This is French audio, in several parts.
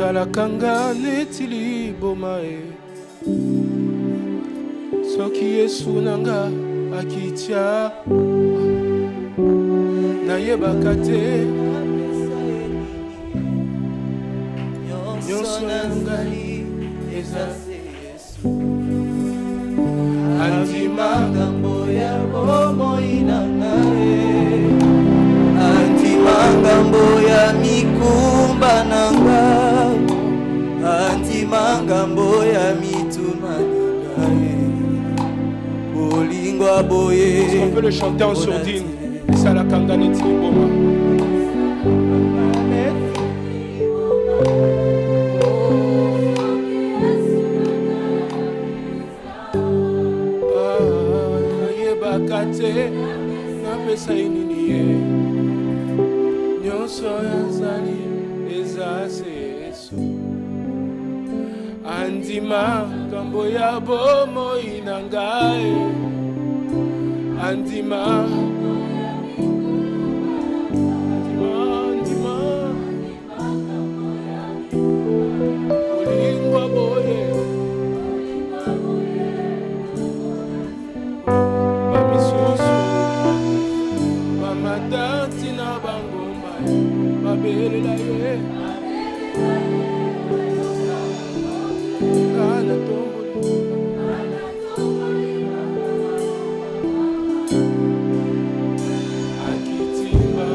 Salakanga netili bomae soki Yesu nanga akitia nayebaka te nyonso nangai eza Yesu andima ngambo ya bomoi na ngai andima ngambo ya mikumba na ngai andima ngambo ya mituna na ngai bolingwa boye. Est-ce qu'on peut le chanter en sourdine? Salakanga netili boma te napesa inini ye nyonso yazali eza Yesu andima ngambo ya bomoi na ngai andima olingwa boye Dati na bangoma babele la ye kana tomboli akitimba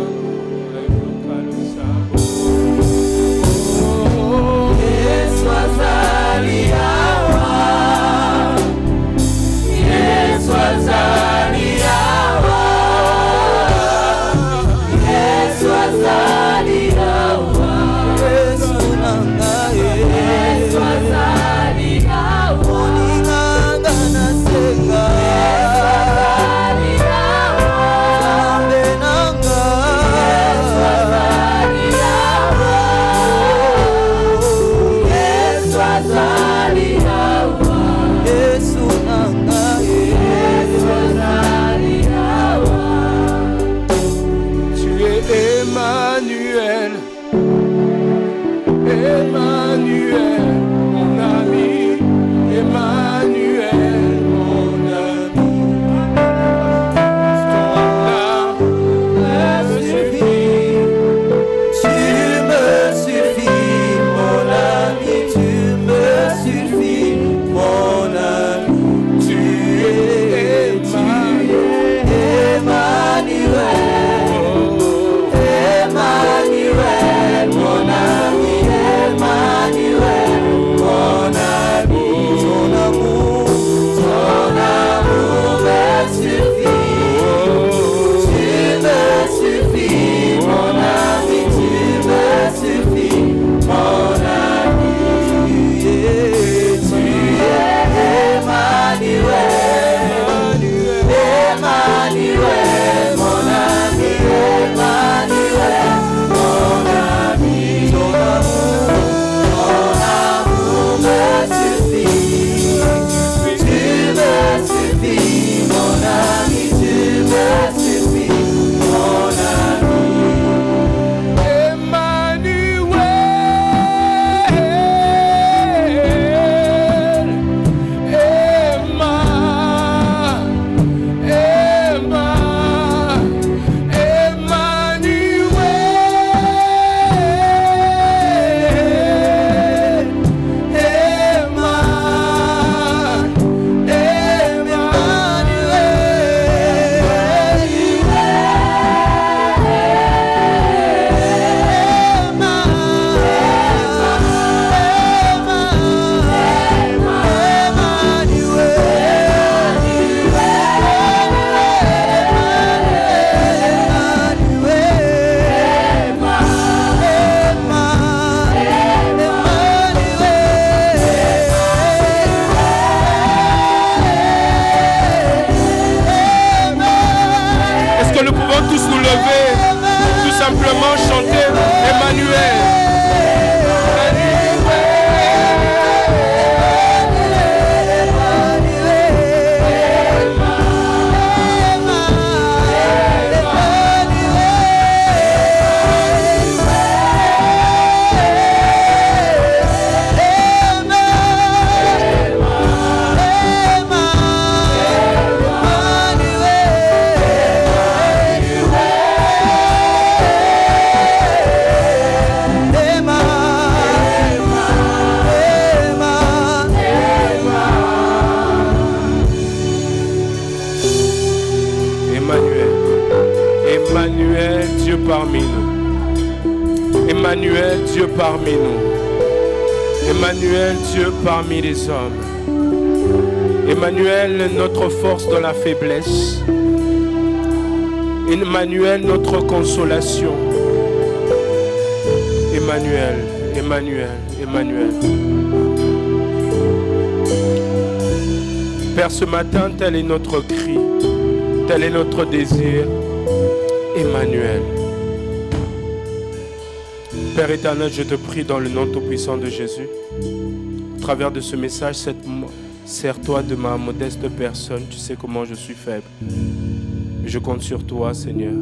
ayokalo sabo Yesu azali awa Yesu azali awa Emmanuel, mon ami, Emmanuel, mon ami. Ton âme me suffit, tu me suffis, mon ami, tu me suffis, mon ami. Tu es Emmanuel, Emmanuel, mon ami. Emmanuel, mon ami, ton amour me suffit, tu me suffis, mon ami, tu me suffis, mon ami, tu es Emmanuel, Emmanuel, mon ami, Emmanuel, mon ami, ton amour me suffit, tu me suffis, mon ami, tu me suffis, mon ami. Simplement chanter Emmanuel. parmi nous. Emmanuel, Dieu parmi nous. Emmanuel, Dieu parmi les hommes. Emmanuel, notre force dans la faiblesse. Emmanuel, notre consolation. Emmanuel, Emmanuel, Emmanuel. Père, ce matin, tel est notre cri, tel est notre désir. Emmanuel. Père éternel, je te prie dans le nom tout-puissant de Jésus. Au travers de ce message, sers-toi de ma modeste personne. Tu sais comment je suis faible. Je compte sur toi, Seigneur,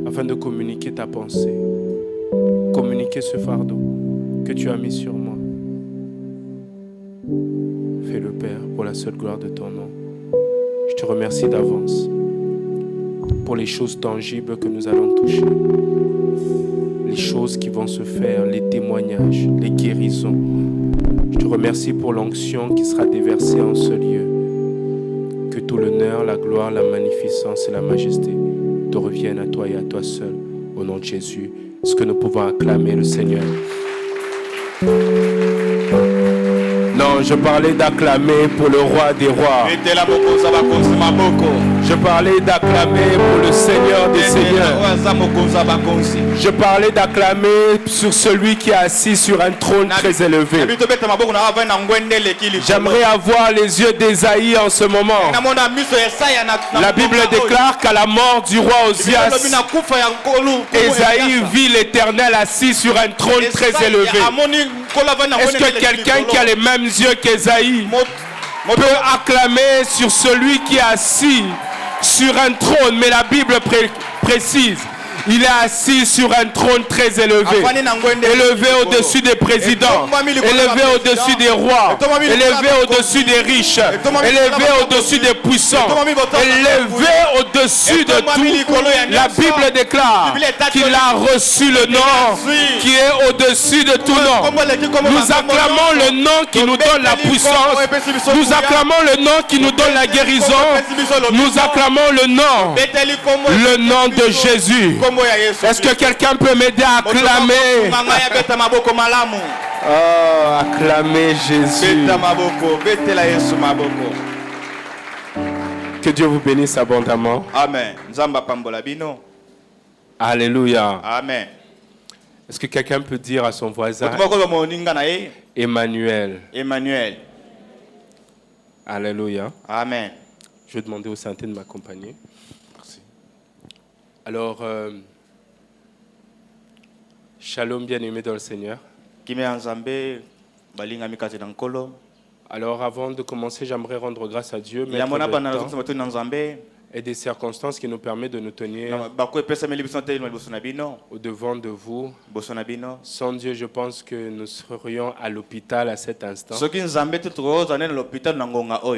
afin de communiquer ta pensée. Communiquer ce fardeau que tu as mis sur moi. Fais-le, Père, pour la seule gloire de ton nom. Je te remercie d'avance pour les choses tangibles que nous allons toucher. Les choses qui vont se faire, les témoignages, les guérisons. Je te remercie pour l'onction qui sera déversée en ce lieu. Que tout l'honneur, la gloire, la magnificence et la majesté te reviennent à toi et à toi seul. Au nom de Jésus, est-ce que nous pouvons acclamer le Seigneur? Non, je parlais d'acclamer pour le roi des rois. Je parlais d'acclamer pour le Seigneur des seigneurs. Je parlais d'acclamer sur celui qui est assis sur un trône très élevé. J'aimerais avoir les yeux d'Ésaïe en ce moment. La Bible déclare qu'à la mort du roi Osias, Ésaïe vit l'Éternel assis sur un trône très élevé. Est-ce que quelqu'un qui a les mêmes yeux qu'Ésaïe peut acclamer sur celui qui est assis sur un trône? Mais la Bible précise, il est assis sur un trône très élevé, élevé au-dessus des présidents, élevé au-dessus des rois, élevé au-dessus des riches, élevé au-dessus des puissants, élevé au-dessus de tout. La Bible déclare qu'il a reçu le nom qui est au-dessus de tout nom. Nous acclamons le nom qui nous donne la puissance. Nous acclamons le nom qui nous donne la guérison. Nous acclamons le nom de Jésus. Est-ce que quelqu'un peut m'aider à acclamer? Oh, acclamer Jésus. Que Dieu vous bénisse abondamment. Amen. Alléluia. Amen. Est-ce que quelqu'un peut dire à son voisin Emmanuel? Emmanuel. Alléluia. Amen. Je vais demander au Sainté de m'accompagner. Merci. Alors, shalom bien-aimés dans le Seigneur. Alors avant de commencer, j'aimerais rendre grâce à Dieu et des circonstances qui nous permettent de nous tenir au devant de vous. Sans Dieu, je pense que nous serions à l'hôpital à cet instant.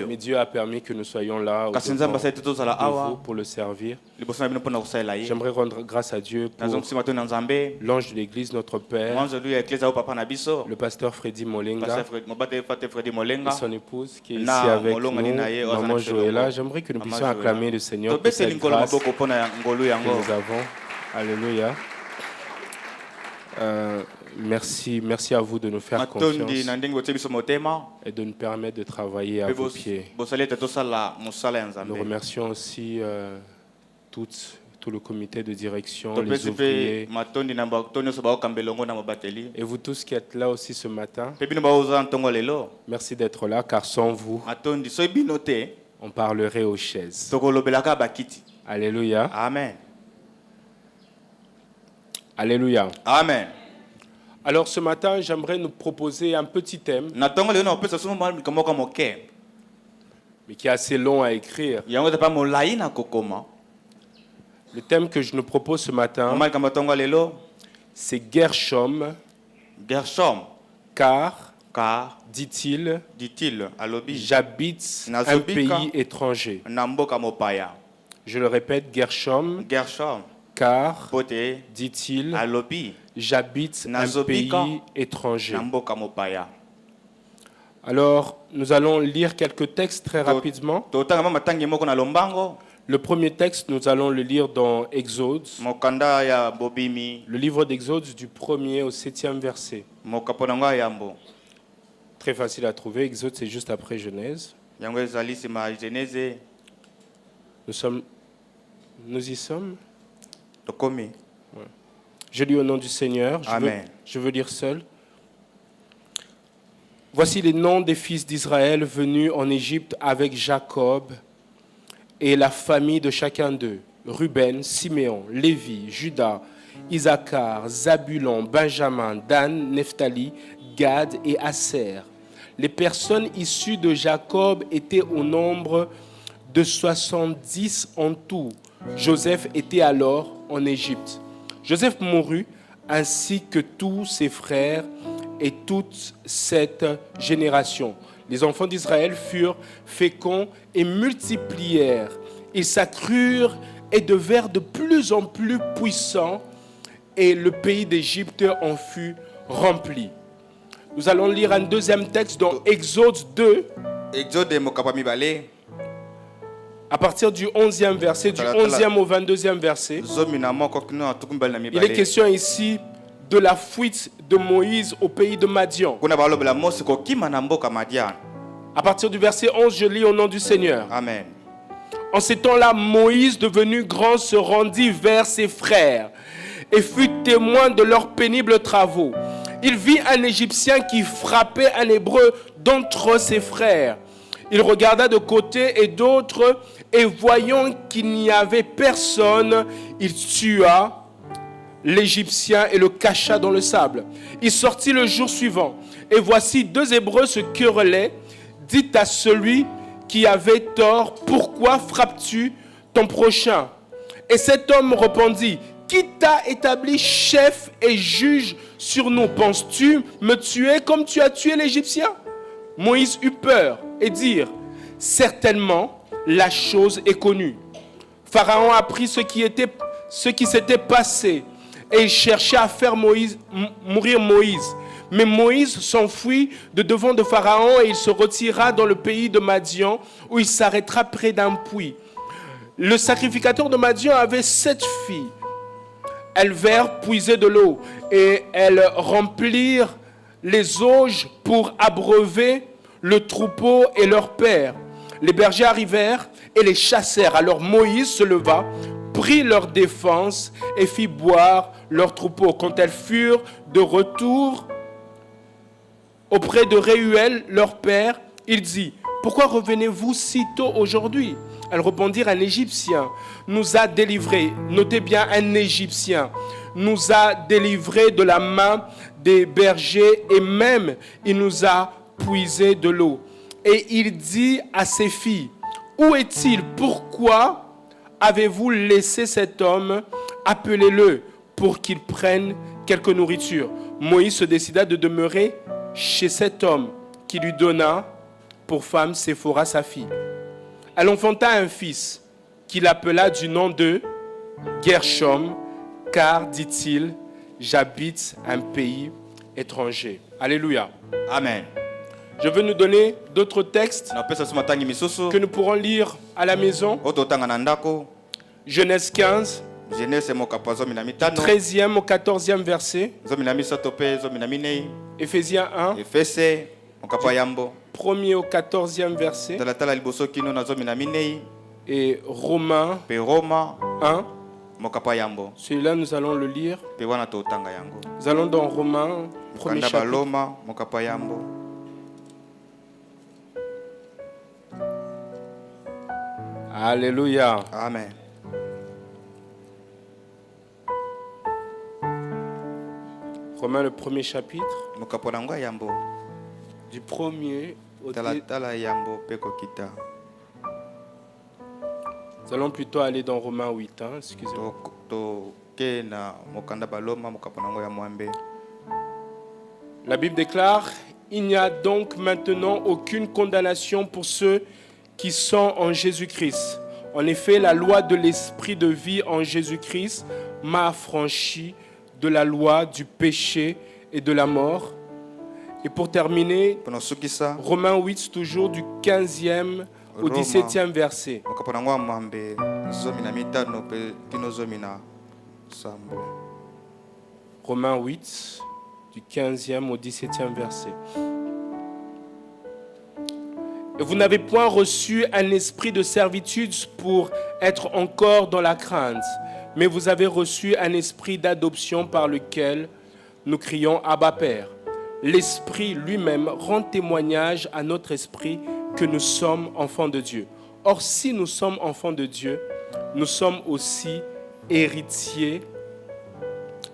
Mais Dieu a permis que nous soyons là au devant de vous pour le servir. J'aimerais rendre grâce à Dieu pour l'ange de l'église, notre Père, le pasteur Freddy Molenga et son épouse qui est ici avec nous, Maman Joëlla. J'aimerais que nous puissions acclamer le Seigneur pour cette grâce que nous avons. Alléluia. Merci à vous de nous faire confiance et de nous permettre de travailler à vos pieds. Nous remercions aussi tout le comité de direction, les ouvriers et vous tous qui êtes là aussi ce matin. Merci d'être là car sans vous, on parlerait aux chaises. Alléluia. Amen. Alléluia. Amen. Alors ce matin, j'aimerais nous proposer un petit thème, mais qui est assez long à écrire. Le thème que je nous propose ce matin, c'est Gershom, car dit-il, j'habite un pays étranger. Je le répète, Gershom, car, dit-il, j'habite un pays étranger. Alors, nous allons lire quelques textes très rapidement. Le premier texte, nous allons le lire dans Exode. Le livre d'Exode du 1er au 7e verset. Très facile à trouver. Exode, c'est juste après Genèse. Nous y sommes. Ouais. Je lis au nom du Seigneur. Je veux lire seul. Voici les noms des fils d'Israël venus en Égypte avec Jacob et la famille de chacun d'eux. Ruben, Siméon, Lévi, Juda, Issachar, Zabulon, Benjamin, Dan, Nephtali, Gad et Aser. Les personnes issues de Jacob étaient au nombre de 70 en tout. Joseph était alors en Égypte. Joseph mourut ainsi que tous ses frères et toute cette génération. Les enfants d'Israël furent féconds et multiplièrent. Ils s'accrurent et devinrent de plus en plus puissants, et le pays d'Égypte en fut rempli. Nous allons lire un deuxième texte dans Exode 2. À partir du 11e verset, du 11e au 22e verset. Il est question ici de la fuite de Moïse au pays de Madian. À partir du verset 11, je lis au nom du Seigneur. Amen. En ces temps-là, Moïse, devenu grand, se rendit vers ses frères et fut témoin de leurs pénibles travaux. Il vit un Égyptien qui frappait un Hébreu d'entre ses frères. Il regarda de côté et d'autre, et voyant qu'il n'y avait personne, il tua l'Égyptien et le cacha dans le sable. Il sortit le jour suivant, et voici deux Hébreux se querellaient. Dit à celui qui avait tort, pourquoi frappes-tu ton prochain? Et cet homme répondit, qui t'a établi chef et juge sur nous? Penses-tu me tuer comme tu as tué l'Égyptien? Moïse eut peur et dit, certainement la chose est connue. Pharaon apprit ce qui s'était passé, et il cherchait à faire mourir Moïse. Mais Moïse s'enfuit de devant de Pharaon et il se retira dans le pays de Madian, où il s'arrêtera près d'un puits. Le sacrificateur de Madian avait 7 filles. Elles vinrent puiser de l'eau et elles remplirent les auges pour abreuver le troupeau et leur père. Les bergers arrivèrent et les chassèrent. Alors Moïse se leva, prit leur défense et fit boire leur troupeau. Quand elles furent de retour auprès de Réuel, leur père, il dit, pourquoi revenez-vous si tôt aujourd'hui? Elles répondirent, un Égyptien nous a délivrés. Notez bien, un Égyptien nous a délivrés de la main des bergers et même il nous a puisé de l'eau. Et il dit à ses filles, où est-il? Pourquoi avez-vous laissé cet homme? Appelez-le pour qu'il prenne quelque nourriture. Moïse se décida de demeurer chez cet homme qui lui donna pour femme Séphora sa fille. Elle enfanta un fils qu'il appela du nom de Gershom, car, dit-il, j'habite un pays étranger. Alléluia. Amen. Je veux nous donner d'autres textes que nous pourrons lire à la maison. Genèse 15. Du 13e au 14e verset. Éphésiens 1. 1er au 14e verset. Et Romains 1. Celui-là, nous allons le lire. Nous allons dans Romains, premier chapitre. Alléluia. Amen. Romains, le premier chapitre. Du premier au Nous allons plutôt aller dans Romains 8. Excusez-moi. La Bible déclare, il n'y a donc maintenant aucune condamnation pour ceux qui sont en Jésus-Christ. En effet, la loi de l'esprit de vie en Jésus-Christ m'a affranchi de la loi du péché et de la mort. Et pour terminer, Romains 8, toujours du 15e au 17e verset. Romains 8, du 15e au 17e verset. Et vous n'avez point reçu un esprit de servitude pour être encore dans la crainte, mais vous avez reçu un esprit d'adoption par lequel nous crions Abba Père. L'Esprit lui-même rend témoignage à notre esprit que nous sommes enfants de Dieu. Or, si nous sommes enfants de Dieu, nous sommes aussi héritiers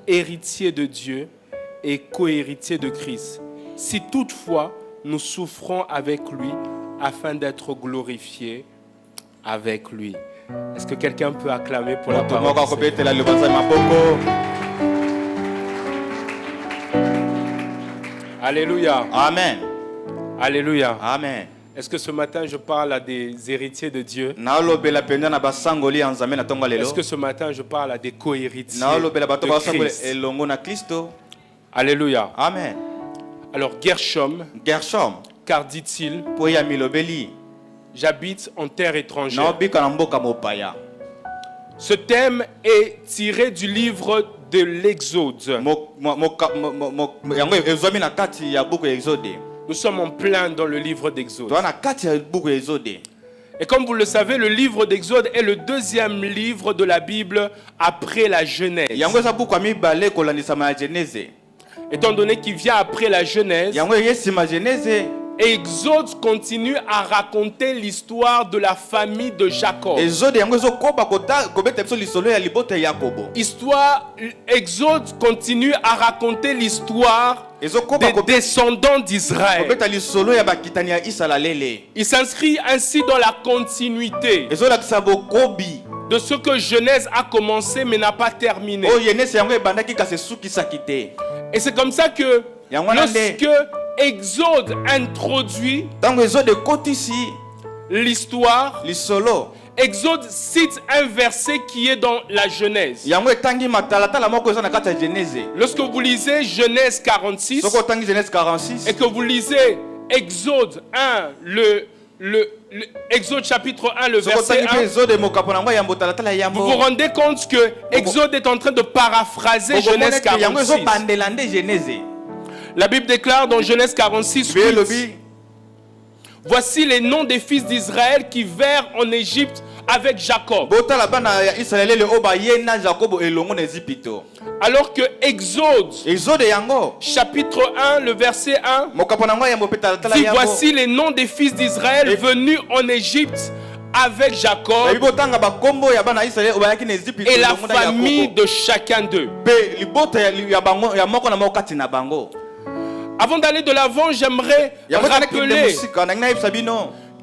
de Dieu et co-héritiers de Christ. Si toutefois nous souffrons avec lui, afin d'être glorifiés avec lui. Est-ce que quelqu'un peut acclamer pour la parole? Alléluia. Amen. Alléluia. Amen. Est-ce que ce matin je parle à des héritiers de Dieu? Est-ce que ce matin je parle à des co-héritiers de Christ? Alléluia. Amen. Alors Gershom, car dit-il, j'habite en terre étrangère. Ce thème est tiré du livre de l'Exode. Nous sommes en plein dans le livre d'Exode. Et comme vous le savez, le livre d'Exode est le deuxième livre de la Bible après la Genèse. Étant donné qu'il vient après la Genèse, Exode continue à raconter l'histoire de la famille de Jacob. Exode continue à raconter l'histoire des descendants d'Israël. Il s'inscrit ainsi dans la continuité de ce que Genèse a commencé mais n'a pas terminé. Et c'est comme ça que lorsque Exode introduit l'histoire, Exode cite un verset qui est dans la Genèse. Lorsque vous lisez Genèse 46 et que vous lisez Exode 1, Exode chapitre 1, le verset 1, vous vous rendez compte que Exode est en train de paraphraser Genèse 46. La Bible déclare dans Genèse 46, 8, voici les noms des fils d'Israël qui vinrent en Égypte avec Jacob. Alors que Exode, chapitre 1, le verset 1, dit voici les noms des fils d'Israël venus en Égypte avec Jacob et la famille de chacun d'eux. Avant d'aller de l'avant, j'aimerais rappeler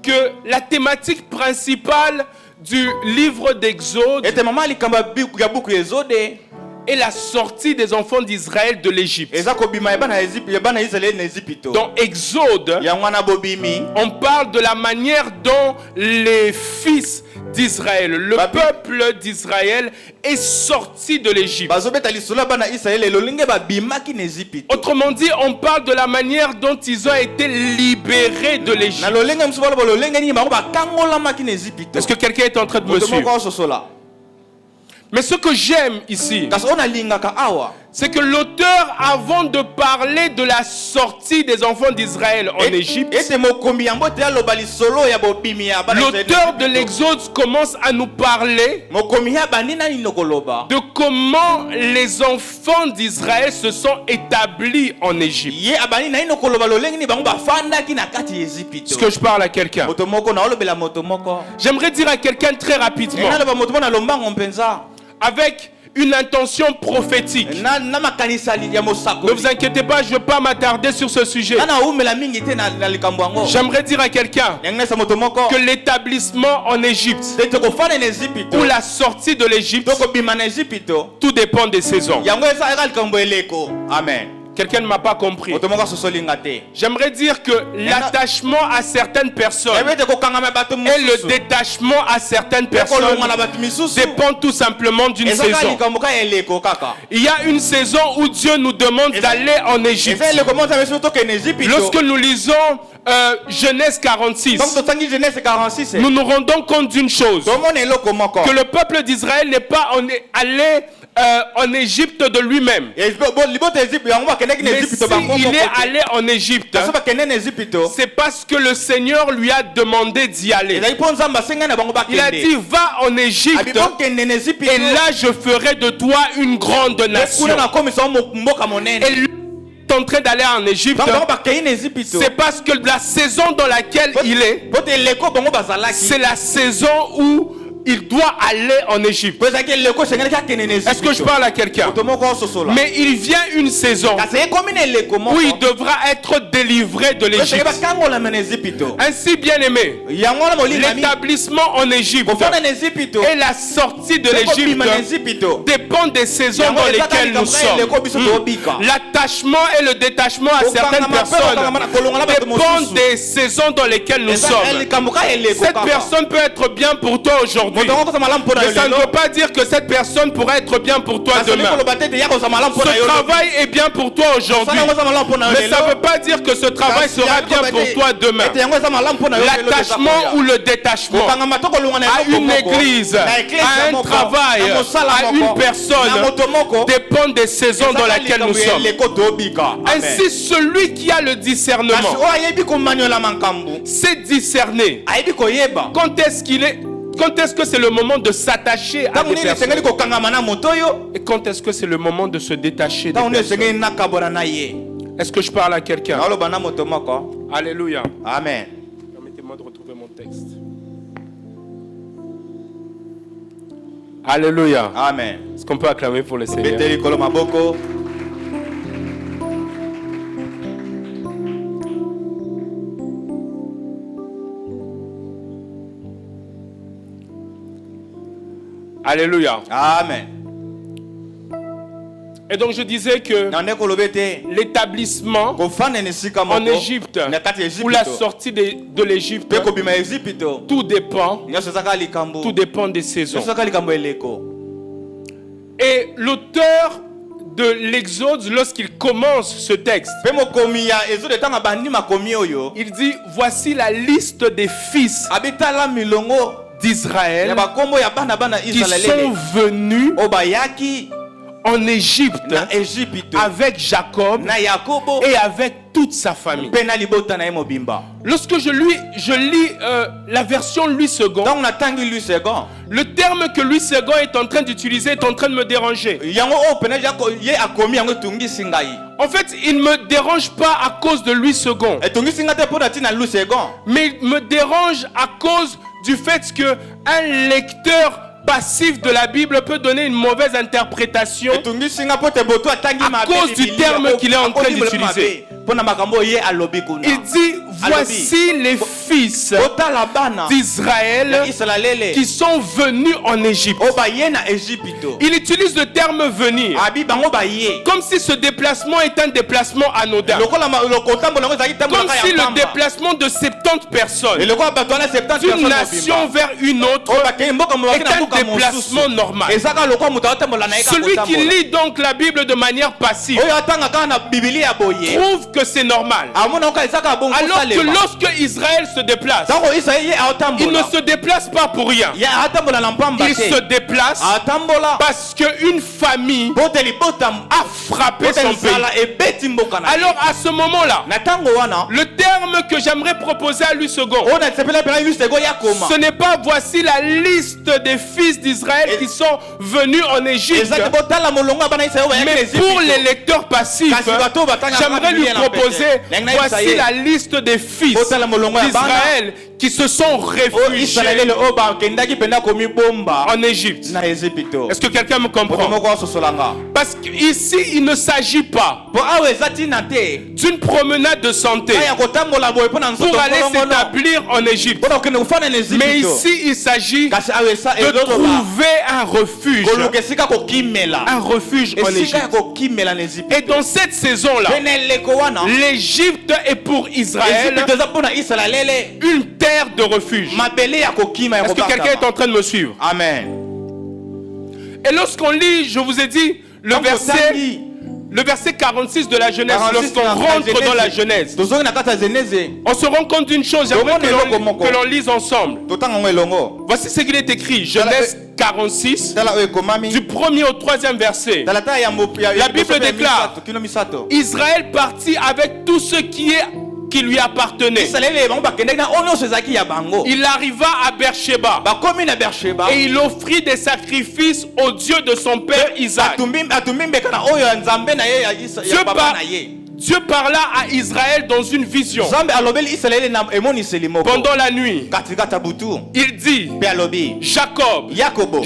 que la thématique principale du livre d'Exode est la sortie des enfants d'Israël de l'Égypte. Dans Exode, on parle de la manière dont les fils d'Israël, le peuple d'Israël est sorti de l'Égypte. Autrement dit, on parle de la manière dont ils ont été libérés de l'Égypte. Est-ce que quelqu'un est en train de me suivre? Mais ce que j'aime ici, c'est que l'auteur, avant de parler de la sortie des enfants d'Israël en Égypte, l'auteur de l'Exode commence à nous parler de comment les enfants d'Israël se sont établis en Égypte. Est-ce que je parle à quelqu'un? J'aimerais dire à quelqu'un très rapidement, avec une intention prophétique. Ne vous inquiétez pas, je ne vais pas m'attarder sur ce sujet. J'aimerais dire à quelqu'un que l'établissement en Égypte ou la sortie de l'Égypte, tout dépend des saisons. Amen. Quelqu'un ne m'a pas compris. J'aimerais dire que l'attachement à certaines personnes et le détachement à certaines personnes dépend tout simplement d'une saison. Il y a une saison où Dieu nous demande d'aller en Égypte. Lorsque nous lisons Genèse 46, nous nous rendons compte d'une chose, que le peuple d'Israël n'est pas allé en Égypte de lui-même. Mais s'il est allé en Égypte, c'est parce que le Seigneur lui a demandé d'y aller. Il a dit, va en Égypte et là je ferai de toi une grande nation. Et lui est en train d'aller en Égypte, c'est parce que la saison dans laquelle il est, c'est la saison où il doit aller en Égypte. Est-ce que je parle à quelqu'un? Mais il vient une saison où il devra être délivré de l'Égypte. Ainsi, bien aimé, l'établissement en Égypte et la sortie de l'Égypte dépend des saisons dans lesquelles nous sommes. L'attachement et le détachement à certaines personnes dépendent des saisons dans lesquelles nous sommes. Cette personne peut être bien pour toi aujourd'hui, mais ça ne veut pas dire que cette personne pourra être bien pour toi demain. Ce travail est bien pour toi aujourd'hui, mais ça ne veut pas dire que ce travail sera bien pour toi demain. L'attachement ou le détachement à une église, à un travail, à une personne dépend des saisons dans lesquelles nous sommes. Ainsi, celui qui a le discernement sait discerner quand est-ce que c'est le moment de s'attacher à des personnes et quand est-ce que c'est le moment de se détacher des personnes. Est-ce que je parle à quelqu'un? Alléluia. Amen. Permettez-moi de retrouver mon texte. Alléluia. Amen. Est-ce qu'on peut acclamer pour le Seigneur? Alléluia. Amen. Et donc je disais que l'établissement en Égypte ou la sortie de l'Égypte, tout dépend des saisons. Et l'auteur de l'Exode, lorsqu'il commence ce texte, il dit, voici la liste des fils d'Israël qui sont venus en Égypte avec Jacob et avec toute sa famille. Lorsque je lis la version Louis II, le terme que Louis II est en train d'utiliser est en train de me déranger. En fait, il ne me dérange pas à cause de Louis II, mais il me dérange à cause du fait qu'un lecteur passif de la Bible peut donner une mauvaise interprétation à cause du terme qu'il est en train d'utiliser. Il dit, voici les fils d'Israël qui sont venus en Égypte. Il utilise le terme venir comme si ce déplacement est un déplacement anodin, comme si le déplacement de 70 personnes d'une nation vers une autre est un déplacement normal. Celui qui lit donc la Bible de manière passive trouve que c'est normal. Alors que lorsque Israël se déplace, il ne se déplace pas pour rien. Il se déplace parce qu'une famille a frappé son pays. Alors à ce moment-là, le terme que j'aimerais proposer à lui second, ce n'est pas voici la liste des fils d'Israël qui sont venus en Égypte, mais pour les lecteurs passifs, j'aimerais lui proposer voici la liste des fils d'Israël qui se sont réfugiés en Égypte. Est-ce que quelqu'un me comprend? Parce qu'ici, il ne s'agit pas d'une promenade de santé pour aller s'établir en Égypte. Mais ici, il s'agit de trouver un refuge. Un refuge en Égypte. Et dans cette saison-là, l'Égypte est pour Israël une terre de refuge. Est-ce que quelqu'un est en train de me suivre? Amen. Et lorsqu'on lit, je vous ai dit, le verset 46 de la Genèse, lorsqu'on rentre dans la Genèse, on se rend compte d'une chose, j'aimerais que l'on lise ensemble. Voici ce qu'il est écrit, Genèse 46, du 1er au 3e verset. La Bible déclare, Israël partit avec tout ce qui lui appartenait. Il arriva à Beersheba et il offrit des sacrifices au Dieu de son père Isaac. Dieu parla à Israël dans une vision. Pendant la nuit, il dit, Jacob, Jacob.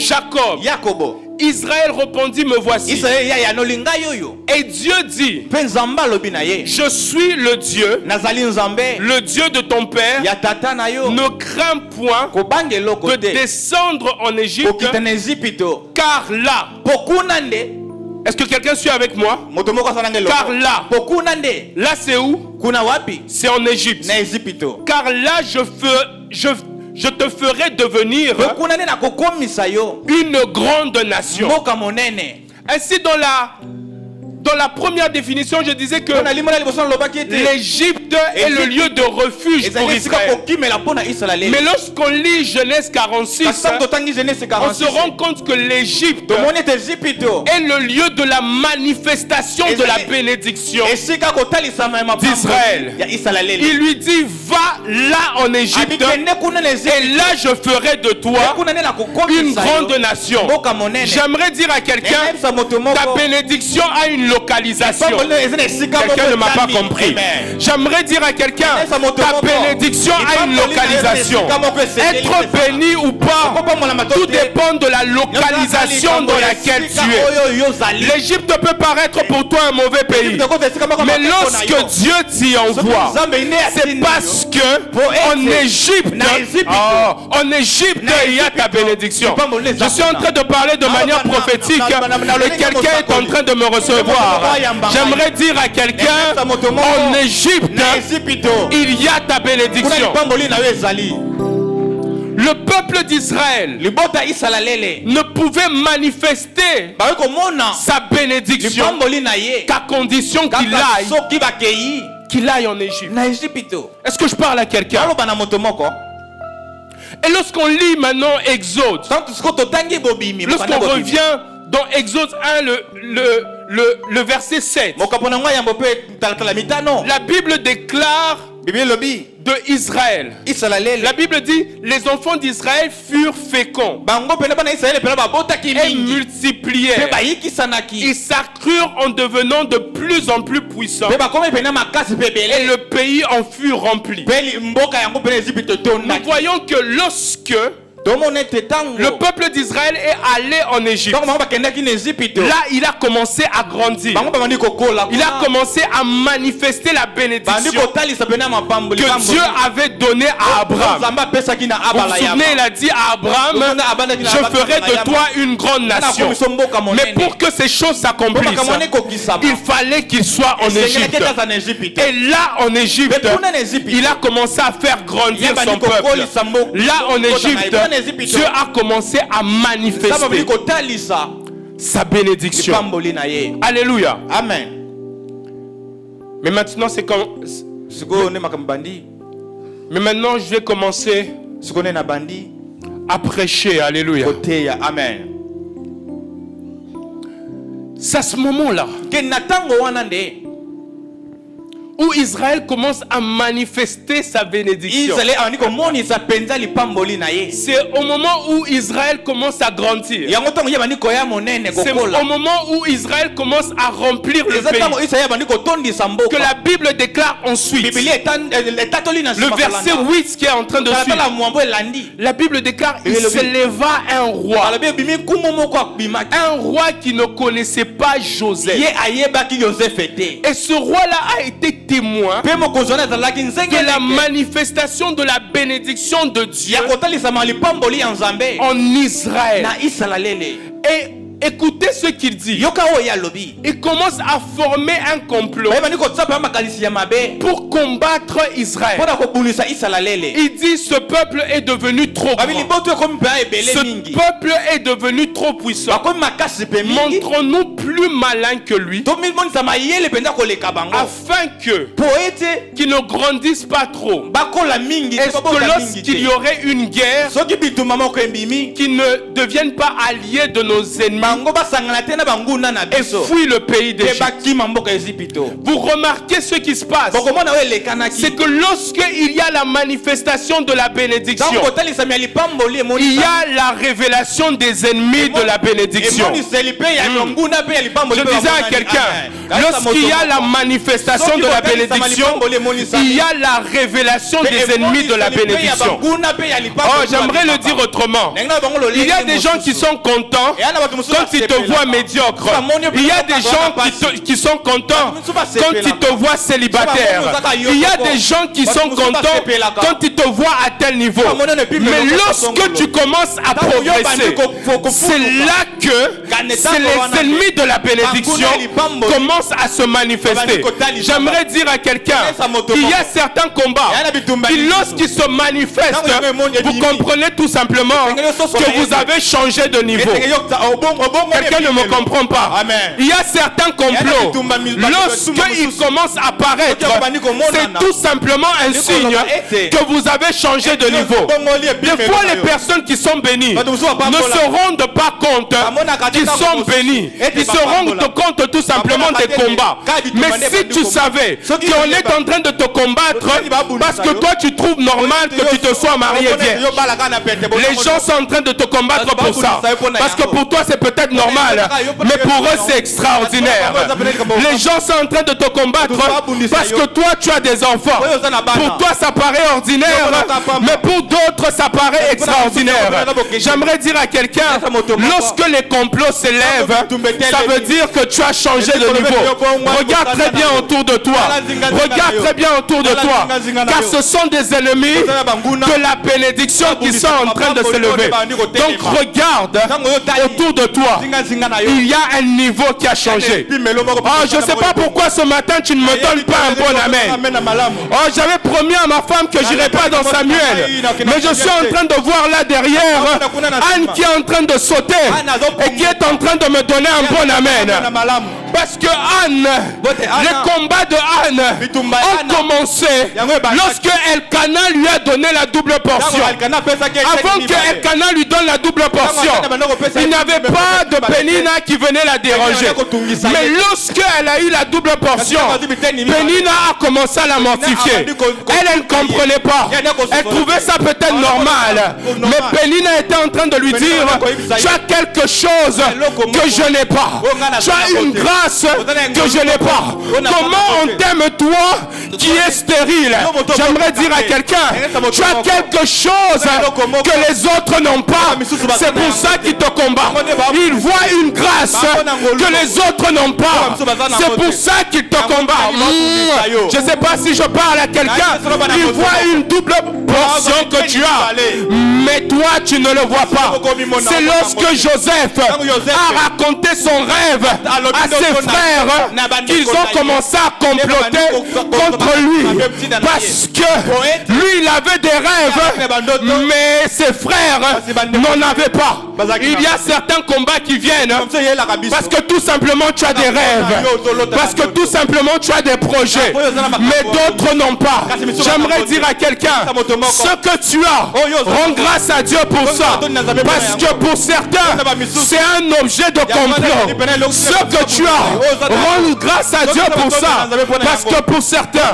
Israël répondit, me voici. Et Dieu dit, je suis le Dieu de ton père. Ne crains point de descendre en Égypte, car là, est-ce que quelqu'un suit avec moi? Car là c'est où? C'est en Égypte. Car là je te ferai devenir une grande nation. Ainsi dans la première définition, je disais que l'Égypte est le lieu de refuge pour Israël. Mais lorsqu'on lit Genèse 46, on se rend compte que l'Égypte est le lieu de la manifestation de la bénédiction d'Israël. Il lui dit, va là en Égypte et là je ferai de toi une grande nation. J'aimerais dire à quelqu'un, ta bénédiction a une localisation. Quelqu'un ne m'a pas compris. J'aimerais dire à quelqu'un, ta bénédiction a une localisation. Être béni ou pas, tout dépend de la localisation dans laquelle tu es. L'Égypte peut paraître pour toi un mauvais pays, mais lorsque Dieu t'y envoie, c'est parce que en Égypte, il y a ta bénédiction. Je suis en train de parler de manière prophétique et quelqu'un est en train de me recevoir. J'aimerais dire à quelqu'un, en Égypte, il y a ta bénédiction. Le peuple d'Israël ne pouvait manifester sa bénédiction qu'à condition qu'il aille en Égypte. Est-ce que je parle à quelqu'un? Et lorsqu'on lit maintenant Exode, lorsqu'on revient dans Exode 1, le verset 7, la Bible déclare de Israël. La Bible dit, les enfants d'Israël furent féconds et multiplièrent. Ils s'accrurent en devenant de plus en plus puissants. Et le pays en fut rempli. Nous voyons que lorsque le peuple d'Israël est allé en Égypte, là il a commencé à grandir. Il a commencé à manifester la bénédiction que Dieu avait donnée à Abraham. Vous vous souvenez, il a dit à Abraham, je ferai de toi une grande nation. Mais pour que ces choses s'accomplissent, il fallait qu'il soit en Égypte. Et là en Égypte, il a commencé à faire grandir son peuple. Là en Égypte, Dieu a commencé à manifester sa bénédiction. Alléluia. Amen. Mais maintenant c'est quand. Mais maintenant je vais commencer à prêcher. Alléluia. Amen. C'est à ce moment-là où Israël commence à manifester sa bénédiction. C'est au moment où Israël commence à grandir. C'est au moment où Israël commence à remplir le pays que la Bible déclare ensuite. Le verset 8 qui est en train de suivre. La Bible déclare il s'éleva un roi. Un roi qui ne connaissait pas Joseph. Et ce roi-là a été témoin de la manifestation de la bénédiction de Dieu en Israël. Et écoutez ce qu'il dit. Il commence à former un complot pour combattre Israël. Il dit ce peuple est devenu trop grand. Ce peuple est devenu trop puissant. Montrons-nous plus malins que lui afin qu'il ne grandisse pas trop. Est-ce que lorsqu'il y aurait une guerre, qu'ils ne deviennent pas alliés de nos ennemis et fuit le pays d'Égypte? Vous remarquez ce qui se passe, c'est que lorsqu'il y a la manifestation de la bénédiction, il y a la révélation des ennemis de la bénédiction. Je disais à quelqu'un, lorsqu'il y a la manifestation de la bénédiction, il y a la révélation des ennemis de la bénédiction. Oh, j'aimerais le dire autrement. Il y a des gens qui sont contents quand ils te voient médiocre. Il y a des gens qui sont contents quand ils te voient célibataire. Il y a des gens qui sont contents quand ils te voient à tel niveau. Mais lorsque tu commences à progresser, c'est là que c'est les ennemis de la bénédiction commencent à se manifester. J'aimerais dire à quelqu'un qu'il y a certains combats qui lorsqu'ils se manifestent, vous comprenez tout simplement que vous avez changé de niveau. Quelqu'un ne me comprend pas. Il y a certains complots, lorsqu'ils commencent à apparaître, c'est tout simplement un signe que vous avez changé de niveau. Des fois, les personnes qui sont bénies ne se rendent pas compte qu'ils sont bénis. Ils se rendent compte tout simplement des combats. Mais si tu savais qu'on est en train de te combattre parce que toi tu trouves normal que tu te sois marié vierge, les gens sont en train de te combattre pour ça. Parce que pour toi c'est peut-être normal, mais pour eux c'est extraordinaire. Les gens sont en train de te combattre parce que toi tu as des enfants. Pour toi ça paraît ordinaire, mais pour d'autres ça paraît extraordinaire. J'aimerais dire à quelqu'un, lorsque les complots s'élèvent, ça veut dire que tu as changé de niveau. Regarde très bien autour de toi. Regarde très bien autour de toi. Car ce sont des ennemis de la bénédiction qui sont en train de s'élever. Donc regarde autour de toi. Il y a un niveau qui a changé. Oh, je ne sais pas pourquoi ce matin tu ne me donnes pas un bon amen. Oh, j'avais promis à ma femme que je n'irais pas dans Samuel. Mais je suis en train de voir là derrière Anne qui est en train de sauter et qui est en train de me donner un bon amen. Parce que Anne, les combats de Anne ont commencé lorsque Elkanah lui a donné la double portion. Avant que Elkanah lui donne la double portion, il n'y avait pas de Pénina qui venait la déranger. Mais lorsqu'elle a eu la double portion, Pénina a commencé à la mortifier. Elle ne comprenait pas. Elle trouvait ça peut-être normal. Mais Pénina était en train de lui dire, tu as quelque chose que je n'ai pas. Tu as une grâce que je n'ai pas. Comment on t'aime toi qui est stérile? J'aimerais dire à quelqu'un, tu as quelque chose que les autres n'ont pas. C'est pour ça qu'ils te combattent. Ils voient une grâce que les autres n'ont pas. C'est pour ça qu'ils te combattent. Je ne sais pas si je parle à quelqu'un. Ils voient une double portion que tu as, mais toi tu ne le vois pas. C'est lorsque Joseph a raconté son rêve à ses frères qu'ils ont commencé à comploter contre lui, parce que lui il avait des rêves mais ses frères n'en avaient pas. Il y a certains combats qui viennent parce que tout simplement tu as des rêves, parce que tout simplement tu as des projets, mais d'autres n'ont pas. J'aimerais dire à quelqu'un, ce que tu as, rends grâce à Dieu pour ça, parce que pour certains c'est un objet de complot. Ce que tu as, Rends grâce à Dieu pour ça. Parce que pour certains,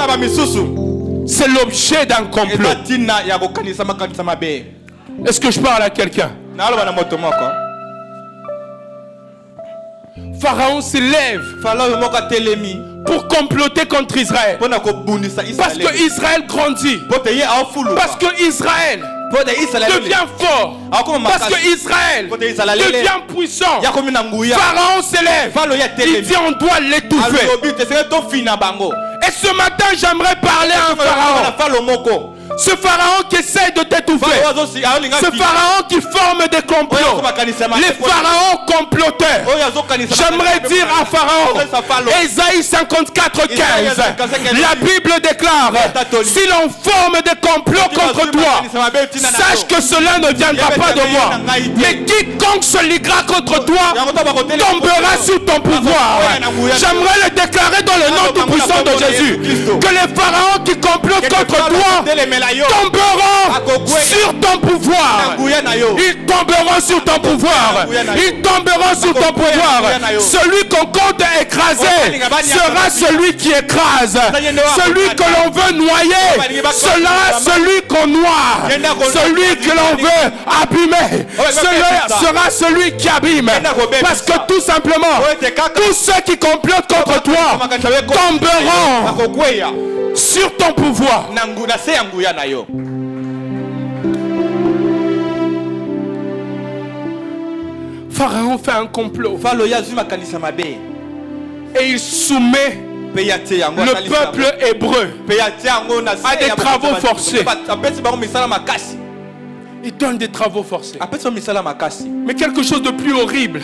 c'est l'objet d'un complot. Est-ce que je parle à quelqu'un? Pharaon s'élève pour comploter contre Israël. Parce que Israël grandit. Parce que Israël devient fort. Parce que Israël devient puissant. Pharaon s'élève. Il dit on doit l'étouffer. Et ce matin j'aimerais parler à un Pharaon. Ce pharaon qui essaie de t'étouffer. Ce pharaon qui forme des complots. Les pharaons comploteurs. J'aimerais dire à Pharaon, Ésaïe 54, 15, la Bible déclare, si l'on forme des complots contre toi, sache que cela ne viendra pas de moi. Mais quiconque se liguera contre toi tombera sous ton pouvoir. J'aimerais le déclarer dans le nom tout puissant de Jésus, que les pharaons qui complotent contre toi tomberont sur ton pouvoir. Ils tomberont sur ton pouvoir. Ils tomberont sur ton pouvoir. Celui qu'on compte écraser sera celui qui écrase. Celui que l'on veut noyer sera celui qu'on noie. Celui que l'on veut abîmer sera celui qui abîme. Parce que tout simplement, tous ceux qui complotent contre toi tomberont sur ton pouvoir. Pharaon fait un complot et il soumet le peuple hébreu à des travaux forcés. Il donne des travaux forcés. Mais quelque chose de plus horrible,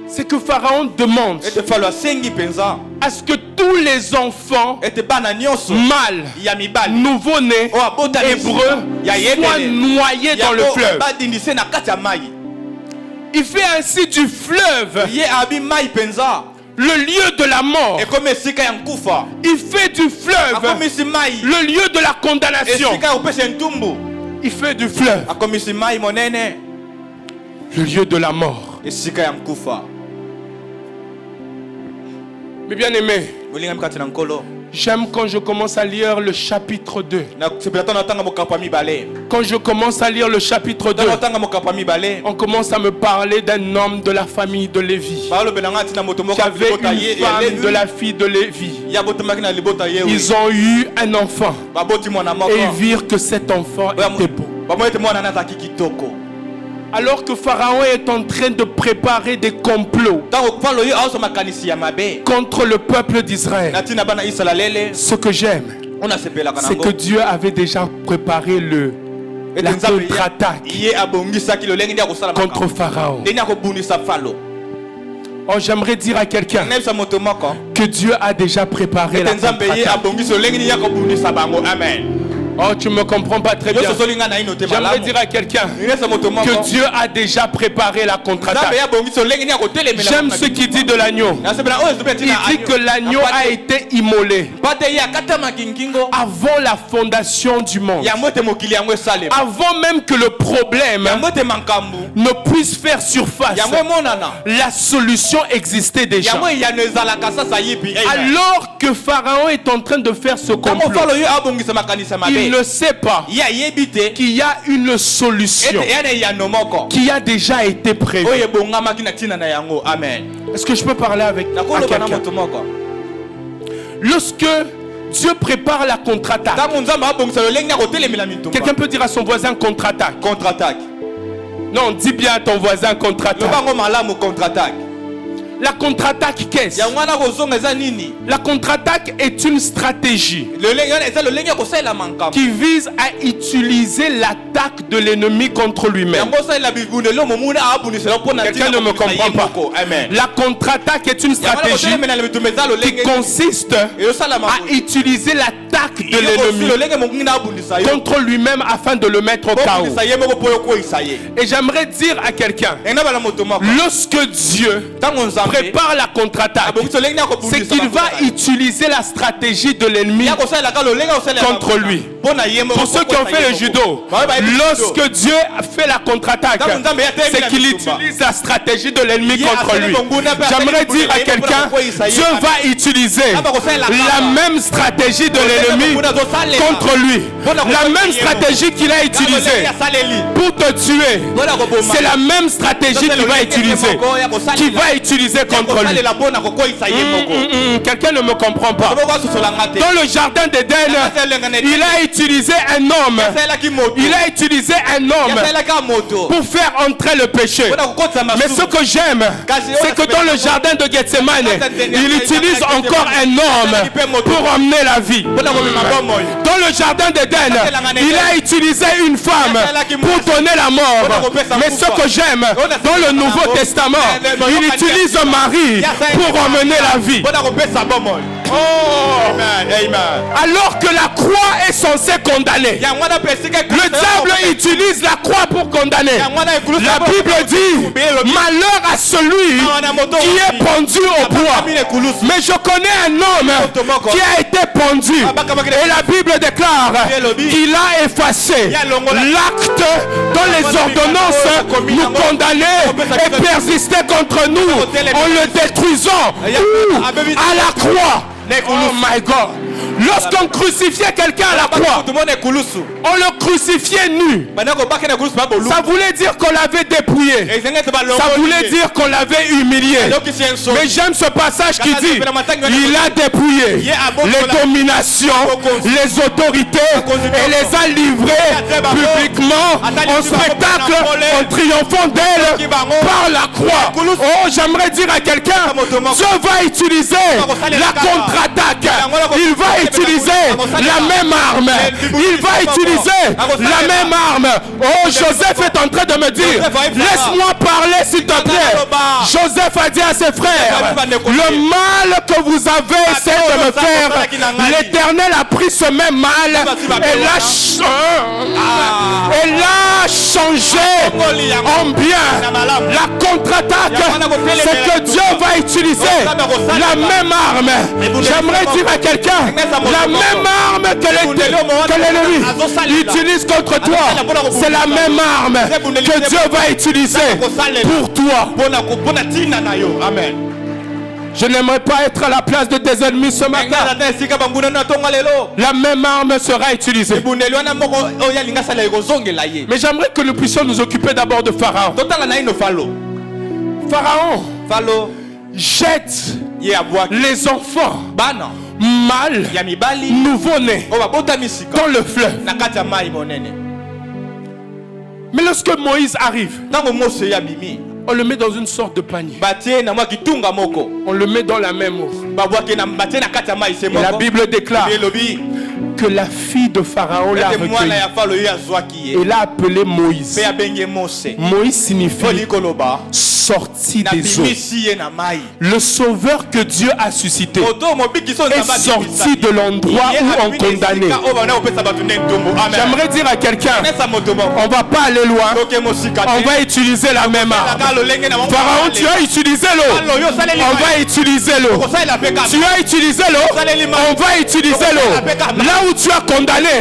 c'est que Pharaon demande à ce que tous les enfants mâles, nouveau-nés, hébreux, soient noyés dans le fleuve. Il fait ainsi du fleuve le lieu de la mort. Il fait du fleuve le lieu de la condamnation. Il fait du fleuve le lieu de la mort. Mais bien aimé, j'aime quand je commence à lire le chapitre 2. Quand je commence à lire le chapitre 2, on commence à me parler d'un homme de la famille de Lévi, qui avait une femme de la fille de Lévi. Ils ont eu un enfant et ils virent que cet enfant était beau. Alors que Pharaon est en train de préparer des complots contre le peuple d'Israël, ce que j'aime, c'est que Dieu avait déjà préparé la contre-attaque contre Pharaon. Oh, j'aimerais dire à quelqu'un que Dieu a déjà préparé la contre-attaque. Oh, tu ne me comprends pas très bien. J'aimerais dire à quelqu'un que Dieu a déjà préparé la contre-attaque. J'aime ce qu'il dit de l'agneau. Il dit que l'agneau a été immolé avant la fondation du monde. Avant même que le problème ne puisse faire surface, la solution existait déjà. Alors que Pharaon est en train de faire ce complot, il ne sait pas qu'il y a une solution qui a déjà été prévue. Est-ce que je peux parler avec quelqu'un? Lorsque Dieu prépare la contre-attaque, quelqu'un peut dire à son voisin contre-attaque. Non, dis bien à ton voisin contre-attaque. La contre-attaque, qu'est-ce? La contre-attaque est une stratégie qui vise à utiliser l'attaque de l'ennemi contre lui-même. Quelqu'un ne me comprend pas. La contre-attaque est une stratégie qui consiste à utiliser l'attaque attaques de l'ennemi contre lui-même afin de le mettre au chaos. Et j'aimerais dire à quelqu'un, lorsque Dieu prépare la contre-attaque, c'est qu'il va utiliser la stratégie de l'ennemi contre lui. Pour ceux qui ont fait le judo, lorsque Dieu fait la contre-attaque, c'est qu'il utilise la stratégie de l'ennemi contre lui. J'aimerais dire à quelqu'un, Dieu va utiliser la même stratégie de l'ennemi contre lui. La même stratégie qu'il a utilisée pour te tuer, c'est la même stratégie qu'il va utiliser contre lui. Quelqu'un ne me comprend pas. Dans le jardin d'Éden, il a utilisé un homme. Il a utilisé un homme pour faire entrer le péché. Mais ce que j'aime, c'est que dans le jardin de Gethsemane, il utilise encore un homme pour emmener la vie. Dans le jardin d'Éden, il a utilisé une femme pour donner la mort. Mais ce que j'aime, dans le Nouveau Testament, il utilise un mari pour emmener la vie. Oh. Alors que la croix est censée condamner, le diable utilise la croix pour condamner. La Bible dit, malheur à celui qui est pendu au bois. Mais je connais un homme qui a été pendu, et la Bible déclare qu'il a effacé l'acte dont les ordonnances nous condamnaient et persistaient contre nous en le détruisant à la croix. Oh my God. Lorsqu'on crucifiait quelqu'un à la croix, on le crucifiait nu. Ça voulait dire qu'on l'avait dépouillé. Ça voulait dire qu'on l'avait humilié. Mais j'aime ce passage qui dit, il a dépouillé les dominations, les autorités et les a livrées publiquement en spectacle, en triomphant d'elle par la croix. Oh, j'aimerais dire à quelqu'un, Dieu va utiliser la contre-attaque. Il va utiliser la même arme. Il va utiliser la même arme. Oh, Joseph est en train de me dire, laisse-moi parler s'il te plaît. Joseph a dit à ses frères, le mal que vous avez essayé de me faire, l'Éternel a pris ce même mal et l'a changé en bien. La contre-attaque, c'est que Dieu va utiliser la même arme. J'aimerais dire à quelqu'un, la même arme que l'ennemi utilise contre toi, c'est la même arme que Dieu va utiliser pour toi. Amen. Je n'aimerais pas être à la place de tes ennemis ce matin. La même arme sera utilisée. Mais j'aimerais que nous puissions nous occuper d'abord de Pharaon. Pharaon jette les enfants mâles nouveau-nés dans le fleuve. Mais lorsque Moïse arrive, on le met dans une sorte de panier. On le met dans la même eau. Et la Bible déclare que la fille de Pharaon l'a recueilli et l'a appelé Moïse. Moïse signifie sorti des eaux. Le sauveur que Dieu a suscité est sorti de l'endroit où on condamnait. J'aimerais dire à quelqu'un, on va pas aller loin, on va utiliser la même arme. Pharaon, tu as utilisé l'eau, on va utiliser l'eau. Tu as utilisé l'eau, on va utiliser l'eau. Là où tu as condamné,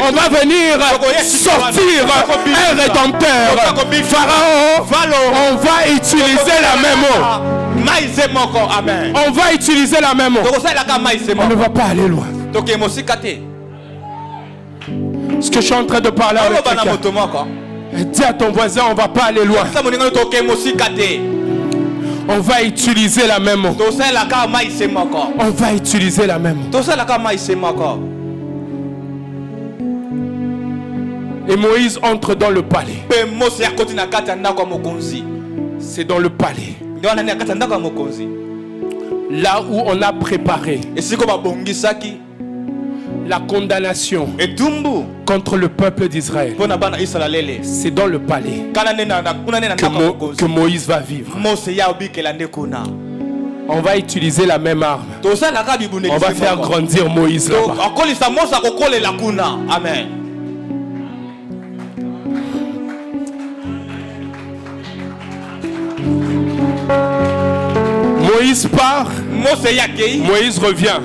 on va venir sortir un rédempteur. Pharaon, on va utiliser la même eau. On va utiliser la même eau. On ne va pas aller loin. Ce que je suis en train de parler avec quelqu'un, dis à ton voisin, on ne va pas aller loin. On va utiliser la même eau. On va utiliser la même eau. Et Moïse entre dans le palais. C'est dans le palais. Là où on a préparé la condamnation contre le peuple d'Israël. C'est dans le palais que Moïse va vivre. On va utiliser la même arme. On va faire grandir Moïse là-bas. Amen. Moïse part. Moïse revient.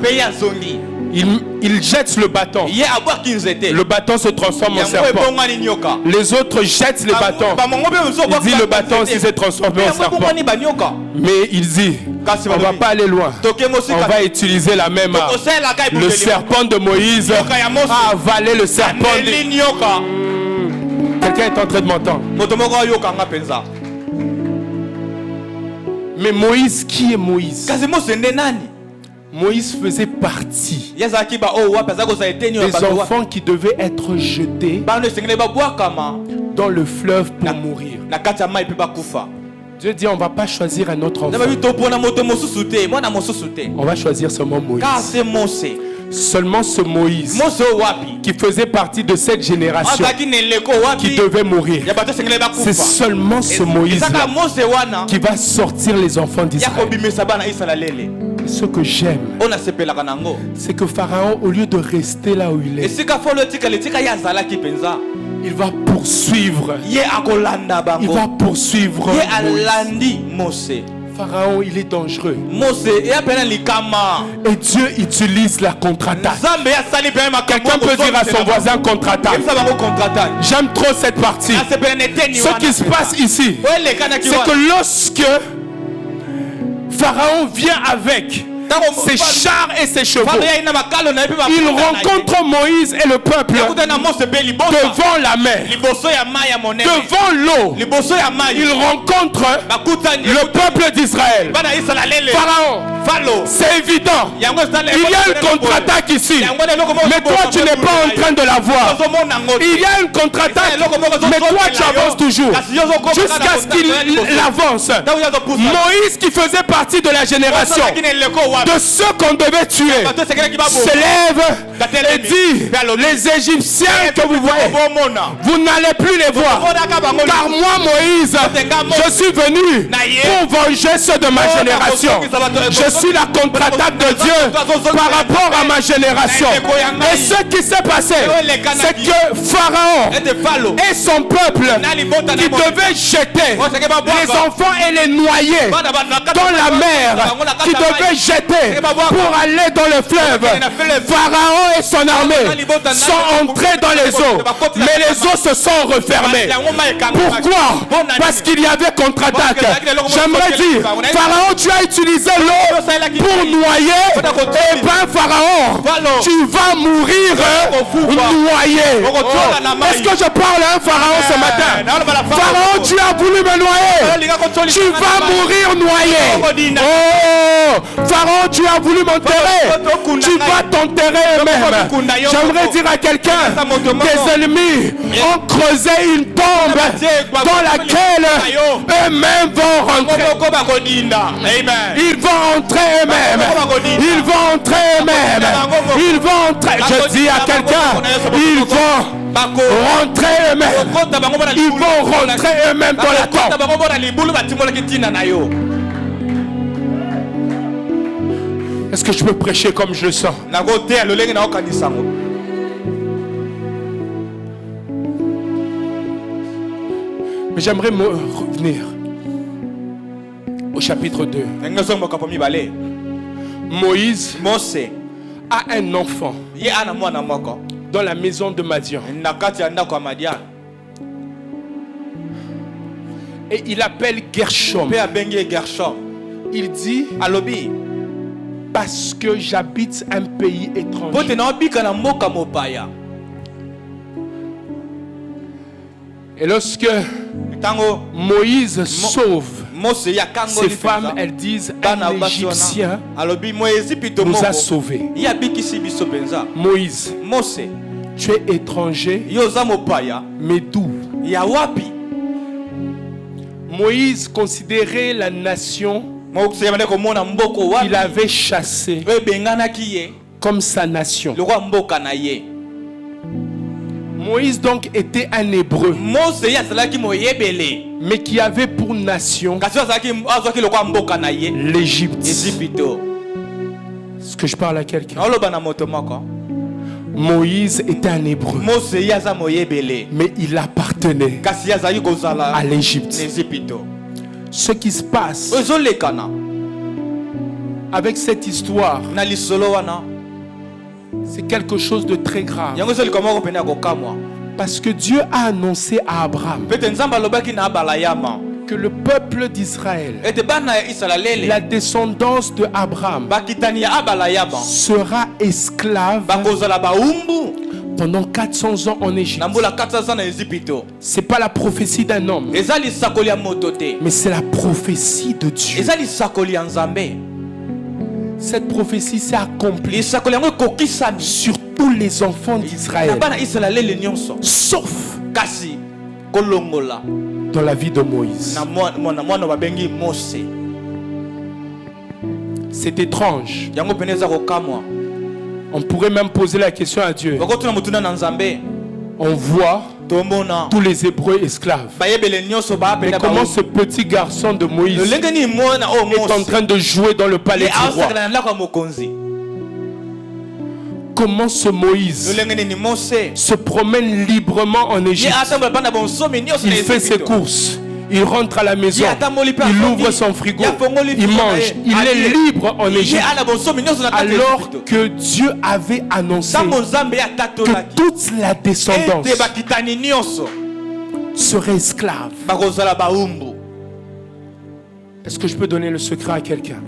Il jette le bâton. Le bâton se transforme en serpent. Les autres jettent les bâtons. Il dit le bâton aussi s'est transformé en serpent. Mais il dit, on ne va pas aller loin. On va utiliser la même arme. Le serpent de Moïse a avalé le serpent de... Quelqu'un est en train de m'entendre. Mais Moïse, qui est Moïse? Moïse faisait partie des enfants qui devaient être jetés dans le fleuve pour mourir. Dieu dit, on ne va pas choisir un autre enfant. On va choisir seulement Moïse. Seulement ce Moïse qui faisait partie de cette génération qui devait mourir. C'est seulement ce Moïse qui va sortir les enfants d'Israël. Et ce que j'aime, c'est que Pharaon, au lieu de rester là où il est, il va poursuivre. Il va poursuivre Moïse. Pharaon, il est dangereux. Et Dieu utilise la contre-attaque. Quelqu'un peut dire à son voisin contre-attaque. J'aime trop cette partie. Ce qui se passe ici, c'est que lorsque Pharaon vient avec ses chars et ses chevaux, il rencontre Moïse et le peuple devant la mer, devant l'eau. Il rencontre le peuple d'Israël. Pharaon, c'est évident, il y a une contre-attaque ici, mais toi tu n'es pas en train de la voir. Il y a une contre-attaque, mais toi tu avances toujours jusqu'à ce qu'il avance. Moïse, qui faisait partie de la génération de ceux qu'on devait tuer, s'élève et dit, les Égyptiens que vous voyez, vous n'allez plus les voir, car moi Moïse, je suis venu pour venger ceux de ma génération. Je suis la contre-attaque de Dieu par rapport à ma génération. Et ce qui s'est passé, c'est que Pharaon et son peuple qui devaient jeter les enfants et les noyer dans la mer, qui devaient jeter pour aller dans le fleuve, Pharaon et son armée sont entrés dans les eaux, mais les eaux se sont refermées. Pourquoi? Parce qu'il y avait contre-attaque. J'aimerais dire, Pharaon, tu as utilisé l'eau pour noyer. Et bien Pharaon, tu vas mourir noyé. Est-ce que je parle à un Pharaon ce matin? Pharaon, tu as voulu me noyer, tu vas mourir noyé. Oh, Pharaon, tu as voulu m'enterrer, tu vas t'enterrer eux-mêmes. J'aimerais dire à quelqu'un, tes ennemis ont creusé une tombe dans laquelle eux-mêmes vont rentrer. Ils vont entrer eux-mêmes. Ils vont entrer eux-mêmes. Ils vont entrer. Je dis à quelqu'un, ils vont rentrer eux-mêmes. Ils vont rentrer eux-mêmes dans la tombe. Est-ce que je peux prêcher comme je le sens? Mais j'aimerais revenir au chapitre 2. Moïse a un enfant dans la maison de Madian. Et il appelle Gershom. Il dit, parce que j'habite un pays étranger. Et lorsque Moïse sauve ces femmes, elles disent, un Égyptien nous a sauvés. Moïse, tu es étranger, mais d'où? Moïse considérait la nation qu'il avait chassée comme sa nation. Moïse donc était un hébreu, mais qui avait pour nation l'Égypte. Est-ce que je parle à quelqu'un? Moïse était un hébreu, mais il appartenait à l'Égypte. Ce qui se passe avec cette histoire, c'est quelque chose de très grave. Parce que Dieu a annoncé à Abraham que le peuple d'Israël, la descendance de Abraham, sera esclave pendant 400 ans en Égypte. Ce n'est pas la prophétie d'un homme, mais c'est la prophétie de Dieu. Cette prophétie s'est accomplie sur tous les enfants d'Israël, sauf dans la vie de Moïse. C'est étrange. On pourrait même poser la question à Dieu. On voit tous les Hébreux esclaves. Mais comment ce petit garçon de Moïse est en train de jouer dans le palais du roi? Comment ce Moïse se promène librement en Égypte? Il fait ses courses, il rentre à la maison, il ouvre son frigo, il mange, il est libre en Égypte. Alors que Dieu avait annoncé que toute la descendance serait esclave. Est-ce que je peux donner le secret à quelqu'un?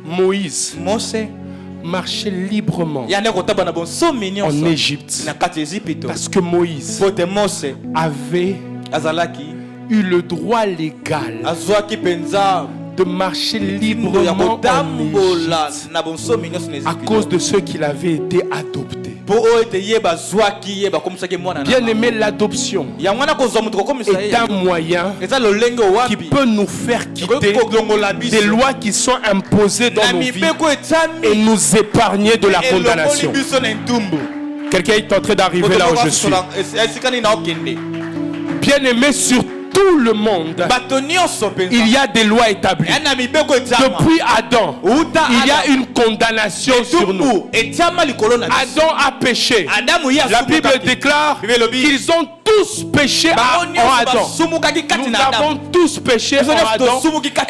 Moïse marchait librement en Égypte parce que Moïse avait eu le droit légal de marcher librement en Égypte à cause de ceux qu'il avait été adoptés. Bien aimé, l'adoption est un moyen qui peut nous faire quitter des lois qui sont imposées dans nos vies et nous épargner de la condamnation. Quelqu'un est en train d'arriver là où je suis. Bien aimé, sur tout le monde, il y a des lois établies. Depuis Adam, il y a une condamnation sur nous. Adam a péché. La Bible déclare qu'ils ont tous péché en Adam. Nous avons tous péché en Adam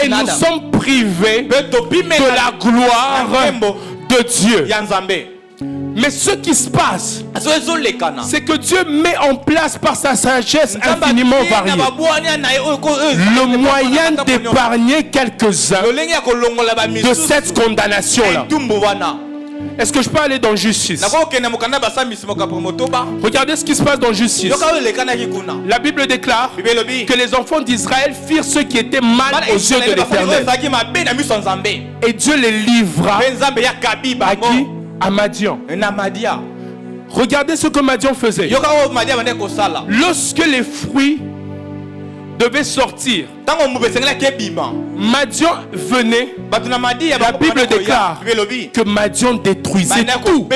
et nous sommes privés de la gloire de Dieu. Mais ce qui se passe, c'est que Dieu met en place par sa sagesse infiniment variée le moyen d'épargner quelques-uns de cette condamnation-là. Est-ce que je peux aller dans justice? Regardez ce qui se passe dans justice. La Bible déclare que les enfants d'Israël firent ce qui était mal aux yeux de l'Éternel. Et Dieu les livra à qui? À Madian. Regardez ce que Madian faisait. Lorsque les fruits devaient sortir, Madian venait. La Bible déclare que Madian détruisait tout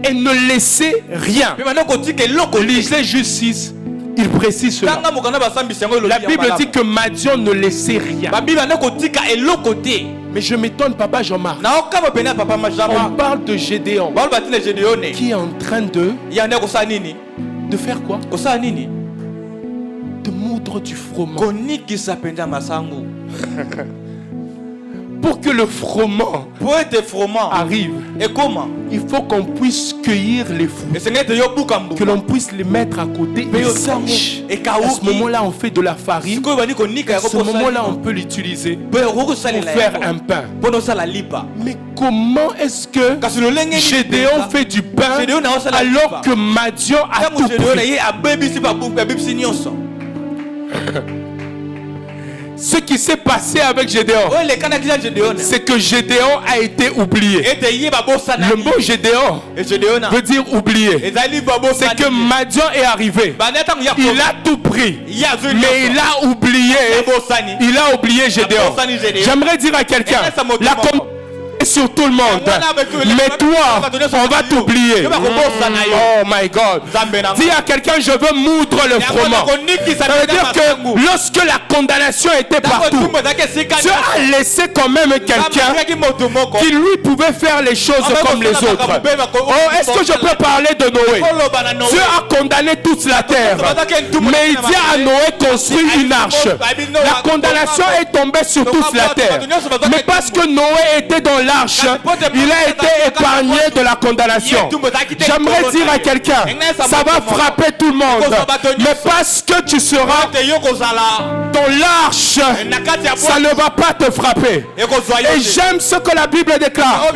et ne laissait rien. Lisez justice. Il précise cela. La Bible dit que Madian ne laissait rien. Mais je m'étonne, Papa Jean-Marc. On parle de Gédéon qui est en train de faire quoi? De moudre du froment. Pour que le froment arrive, il faut qu'on puisse cueillir les fruits, que l'on puisse les mettre à côté et sèche. À ce moment-là, on fait de la farine. À ce moment-là, on peut l'utiliser pour faire un pain. Mais comment est-ce que Gédéon fait du pain alors que Madian a tout pris? Ce qui s'est passé avec Gédéon, c'est que Gédéon a été oublié. Le mot Gédéon veut dire oublié. C'est que Madian est arrivé. Il a tout pris, mais il a oublié. Il a oublié Gédéon. J'aimerais dire à quelqu'un, la sur tout le monde. Mais toi, on va t'oublier. Oh my God. Dis à quelqu'un, je veux moudre le froment. Ça veut dire que lorsque la condamnation était partout, Dieu a laissé quand même quelqu'un qui lui pouvait faire les choses comme les autres. Oh, est-ce que je peux parler de Noé? Dieu a condamné toute la terre, mais il dit à Noé construire une arche. La condamnation est tombée sur toute la terre, mais parce que Noé était dans l'arche, il a été épargné de la condamnation. J'aimerais dire à quelqu'un, ça va frapper tout le monde, mais parce que tu seras dans l'arche, ça ne va pas te frapper. Et j'aime ce que la Bible déclare.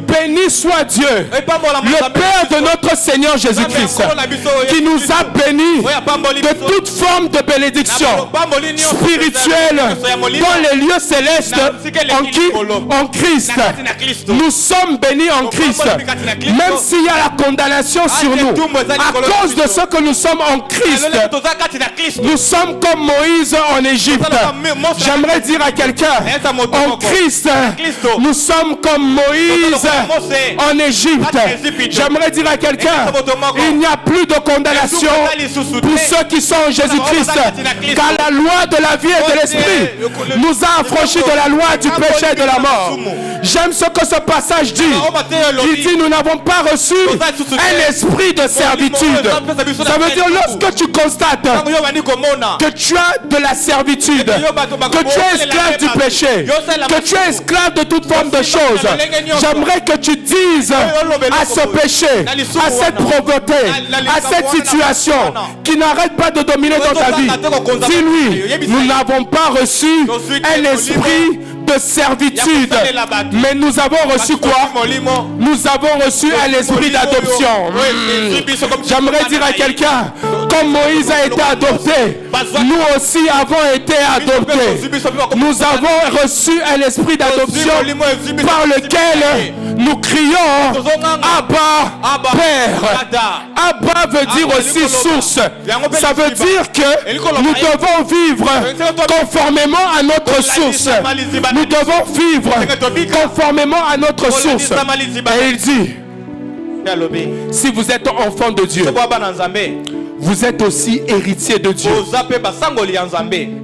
Béni soit Dieu, le Père de notre Seigneur Jésus-Christ, qui nous a bénis de toute forme de bénédiction spirituelle dans les lieux célestes en Christ. Nous sommes bénis en Christ. Même s'il y a la condamnation sur nous, à cause de ce que nous sommes en Christ, nous sommes comme Moïse en Égypte. J'aimerais dire à quelqu'un, en Christ, nous sommes comme Moïse en Égypte. J'aimerais dire à quelqu'un, il n'y a plus de condamnation pour ceux qui sont en Jésus-Christ, car la loi de la vie et de l'esprit nous a affranchis de la loi du péché et de la mort. J'aime ce que ce passage dit. Il dit, nous n'avons pas reçu un esprit de servitude. Ça veut dire, lorsque tu constates que tu as de la servitude, que tu es esclave du péché, que tu es esclave de toute forme de choses, j'aimerais que tu dises à ce péché, à cette pauvreté, à cette situation qui n'arrête pas de dominer dans ta vie, dis-lui, nous n'avons pas reçu un esprit de servitude, mais nous avons reçu quoi? Nous avons reçu un esprit d'adoption. J'aimerais dire à quelqu'un, comme Moïse a été adopté, nous aussi avons été adoptés. Nous avons reçu un esprit d'adoption par lequel nous crions Abba Père. Abba veut dire aussi source. Ça veut dire que nous devons vivre conformément à notre source. Nous devons vivre conformément à notre source. Et il dit, si vous êtes enfant de Dieu, vous êtes aussi héritier de Dieu.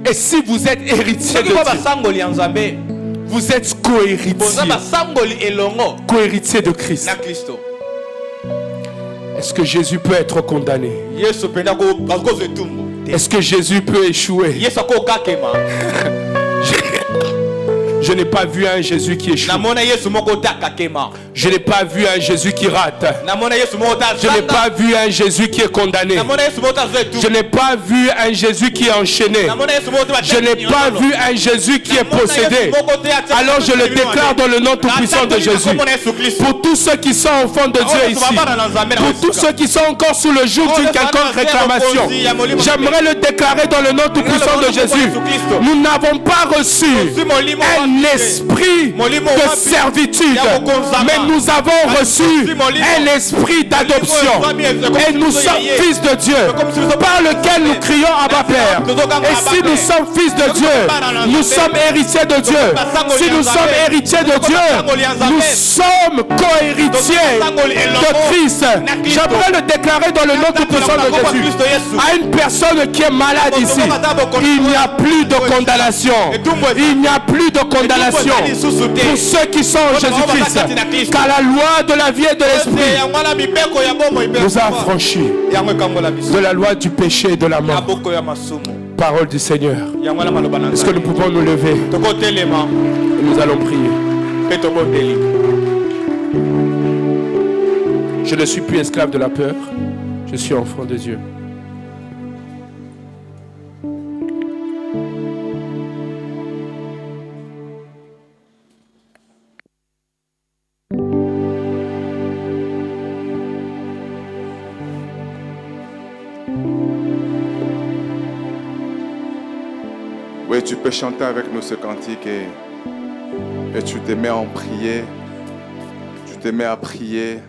Et si vous êtes héritier de Dieu, vous êtes co-héritier de Christ. Est-ce que Jésus peut être condamné? Est-ce que Jésus peut échouer? Je n'ai pas vu un Jésus qui échoue. Je n'ai pas vu un Jésus qui rate. Je n'ai pas vu un Jésus qui est condamné. Je n'ai pas vu un Jésus qui est enchaîné. Je n'ai pas vu un Jésus qui est possédé. Alors je le déclare dans le nom tout-puissant de Jésus. Pour tous ceux qui sont enfants de Dieu ici, pour tous ceux qui sont encore sous le joug d'une quelconque réclamation, j'aimerais le déclarer dans le nom tout-puissant de Jésus. Nous n'avons pas reçu un esprit de servitude, mais nous avons reçu un esprit d'adoption et nous sommes fils de Dieu par lequel nous crions Abba Père. Et si nous sommes fils de Dieu, nous sommes héritiers de Dieu. Si nous sommes héritiers de Dieu, nous sommes co-héritiers de Christ. J'aimerais le déclarer dans le nom tout-puissant de Jésus à une personne qui est malade ici. Il n'y a plus de condamnation. Il n'y a plus de condamnation pour ceux qui sont en Jésus-Christ, car la loi de la vie et de l'esprit nous a affranchis de la loi du péché et de la mort. Parole du Seigneur. Est-ce que nous pouvons nous lever et nous allons prier? Je ne suis plus esclave de la peur, je suis enfant de Dieu. Oui, tu peux chanter avec nous ce cantique et tu te mets en prier. Tu te mets à prier.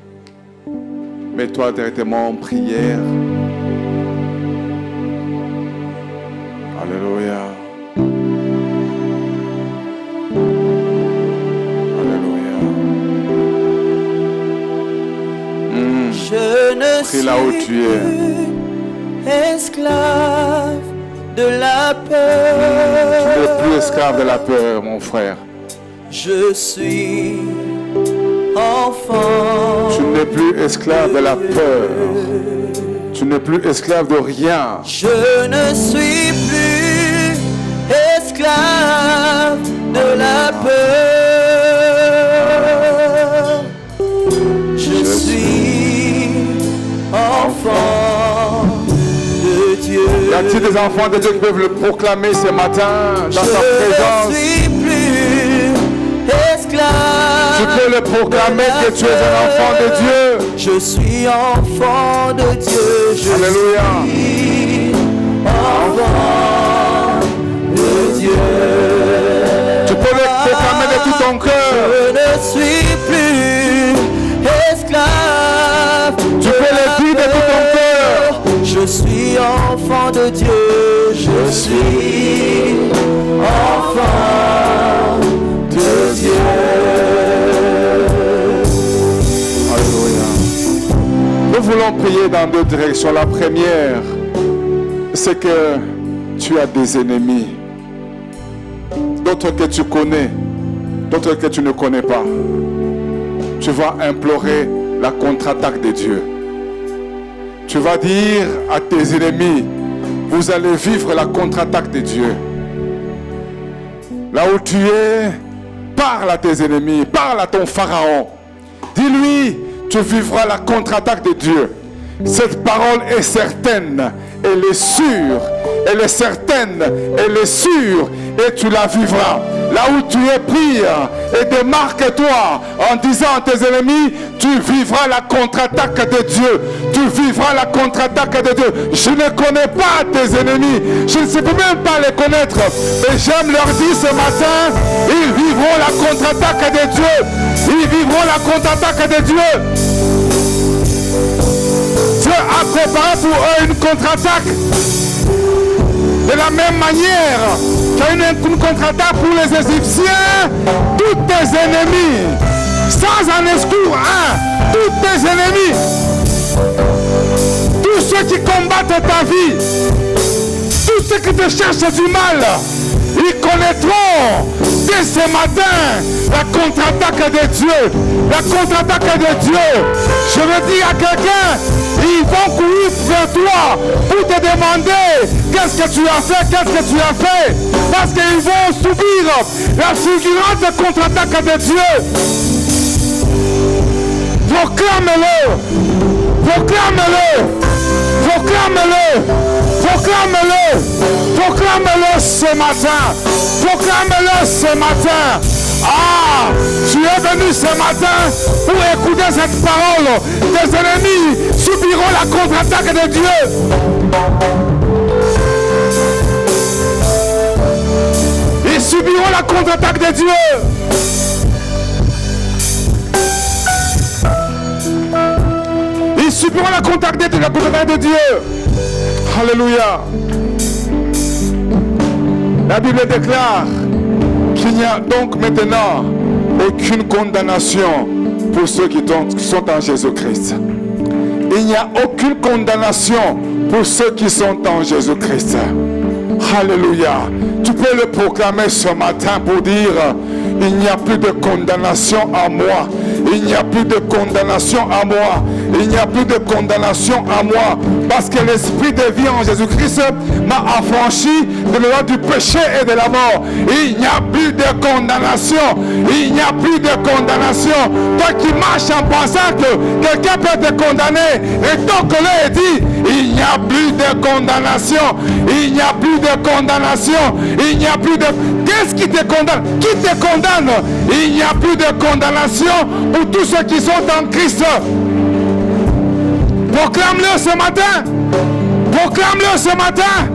Mets-toi directement en prière. Alléluia. Alléluia. tu es esclave de la peur. Tu n'es plus esclave de la peur, mon frère. Je suis enfant. Tu n'es plus esclave de la peur. Tu n'es plus esclave de rien. Je ne suis plus esclave de la peur. Je suis enfant de Dieu. Y a-t-il des enfants de Dieu qui peuvent le proclamer ce matin dans sa présence? Je ne suis plus esclave. Tu peux le proclamer que tu es un enfant de Dieu. Je suis enfant de Dieu. Je Alléluia. suis enfant de Dieu. Tu peux le proclamer de tout ton cœur. Je ne suis plus esclave. Tu peux le dire de tout ton cœur. Je suis enfant de Dieu. Je suis enfant de Dieu. Alléluia. Nous voulons prier dans deux directions. La première, c'est que tu as des ennemis. D'autres que tu connais, d'autres que tu ne connais pas. Tu vas implorer la contre-attaque de Dieu. Tu vas dire à tes ennemis, vous allez vivre la contre-attaque de Dieu. Là où tu es, parle à tes ennemis, parle à ton pharaon. Dis-lui, tu vivras la contre-attaque de Dieu. Cette parole est certaine, elle est sûre, elle est certaine, elle est sûre, et tu la vivras. Là où tu es, prie et démarque-toi en disant à tes ennemis, tu vivras la contre-attaque de Dieu. Tu vivras la contre-attaque de Dieu. Je ne connais pas tes ennemis, je ne sais même pas les connaître, mais j'aime leur dire ce matin, ils vivront la contre-attaque de Dieu. Ils vivront la contre-attaque de Dieu. Dieu a préparé pour eux une contre-attaque. De la même manière qu'il y a une contre-attaque pour les Égyptiens, tous tes ennemis, sans un escours, tous tes ennemis, tous ceux qui combattent ta vie, tous ceux qui te cherchent du mal, ils connaîtront dès ce matin la contre-attaque de Dieu. La contre-attaque de Dieu. Je veux dire à quelqu'un, ils vont courir vers toi pour te demander qu'est-ce que tu as fait, qu'est-ce que tu as fait. Parce qu'ils vont subir la fulgurante contre-attaque de Dieu. Proclame-le. Proclame-le. Proclame-le. Proclame-le. Proclame-le ce matin. Proclame-le ce matin. Ah, tu es venu ce matin pour écouter cette parole. Tes ennemis subiront la contre-attaque de Dieu. Ils subiront la contre-attaque de Dieu. Ils subiront la contre-attaque de Dieu. Alléluia. La Bible déclare qu'il n'y a donc maintenant aucune condamnation pour ceux qui sont en Jésus-Christ. Il n'y a aucune condamnation pour ceux qui sont en Jésus-Christ. Alléluia. Tu peux le proclamer ce matin pour dire, il n'y a plus de condamnation à moi. Il n'y a plus de condamnation à moi. Il n'y a plus de condamnation à moi. Parce que l'esprit de vie en Jésus-Christ m'a affranchi de la loi du péché et de la mort. Il n'y a plus de condamnation. Il n'y a plus de condamnation. Toi qui marches en pensant que quelqu'un peut te condamner, rétorque-le et dis, il n'y a plus de condamnation. Il n'y a plus de condamnation. Il n'y a plus de... Qu'est-ce qui te condamne? Qui te condamne? Il n'y a plus de condamnation pour tous ceux qui sont en Christ. Proclame-le ce matin. Proclame-le ce matin.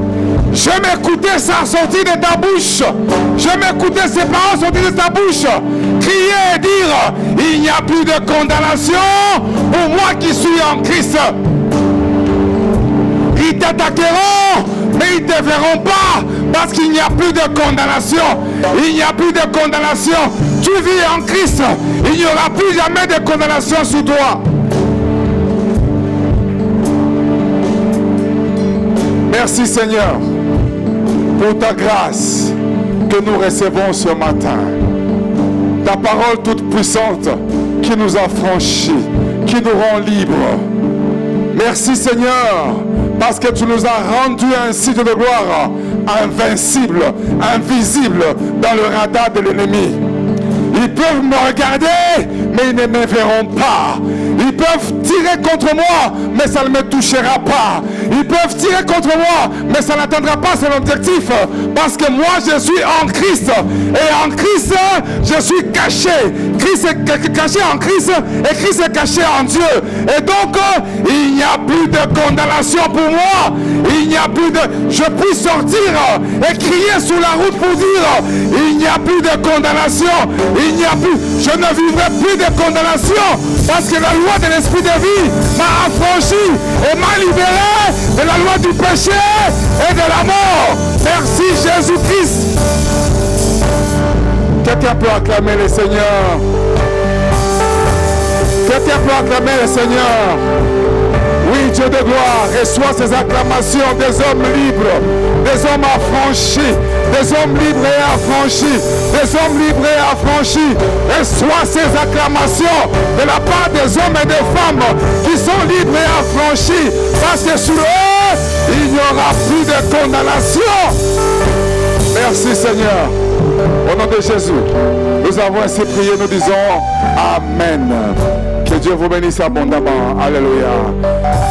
Je m'écoutais ça sortir de ta bouche. Je m'écoutais ces paroles sortir de ta bouche. Crier et dire, il n'y a plus de condamnation pour moi qui suis en Christ. Ils t'attaqueront, mais ils ne te verront pas, parce qu'il n'y a plus de condamnation. Il n'y a plus de condamnation. Tu vis en Christ. Il n'y aura plus jamais de condamnation sur toi. Merci Seigneur pour ta grâce que nous recevons ce matin. Ta parole toute puissante qui nous a franchis, qui nous rend libres. Merci Seigneur parce que tu nous as rendu un signe de gloire invincible, invisible dans le radar de l'ennemi. Ils peuvent me regarder, mais ils ne me verront pas. Ils peuvent tirer contre moi, mais ça ne me touchera pas. Ils peuvent tirer contre moi, mais ça n'atteindra pas son objectif. Parce que moi, je suis en Christ. Et en Christ, je suis caché. Christ est caché en Christ et Christ est caché en Dieu. Et donc, il n'y a plus de condamnation pour moi. Il n'y a plus de... Je puis sortir et crier sur la route pour dire, il n'y a plus de condamnation. Il n'y a plus... Je ne vivrai plus de condamnation parce que la loi de l'esprit de vie m'a affranchi et m'a libéré de la loi du péché et de la mort. Merci Jésus-Christ. Quelqu'un peut acclamer le Seigneur. Quelqu'un peut acclamer le Seigneur. Oui, Dieu de gloire, reçois ces acclamations des hommes libres, des hommes affranchis, des hommes libres et affranchis, des hommes libres et affranchis. Reçois ces acclamations de la part des hommes et des femmes qui sont libres et affranchis, parce que sur eux, il n'y aura plus de condamnation. Merci Seigneur. Au nom de Jésus, nous avons ainsi prié, nous disons Amen. Que Dieu vous bénisse abondamment. Alléluia.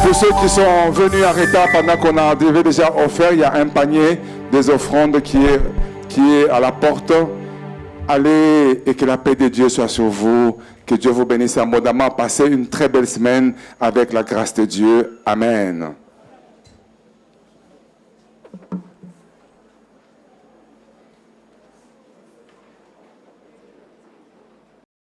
Pour ceux qui sont venus en retard pendant qu'on avait déjà offert, il y a un panier des offrandes qui est à la porte. Allez et que la paix de Dieu soit sur vous. Que Dieu vous bénisse abondamment. Passez une très belle semaine avec la grâce de Dieu. Amen.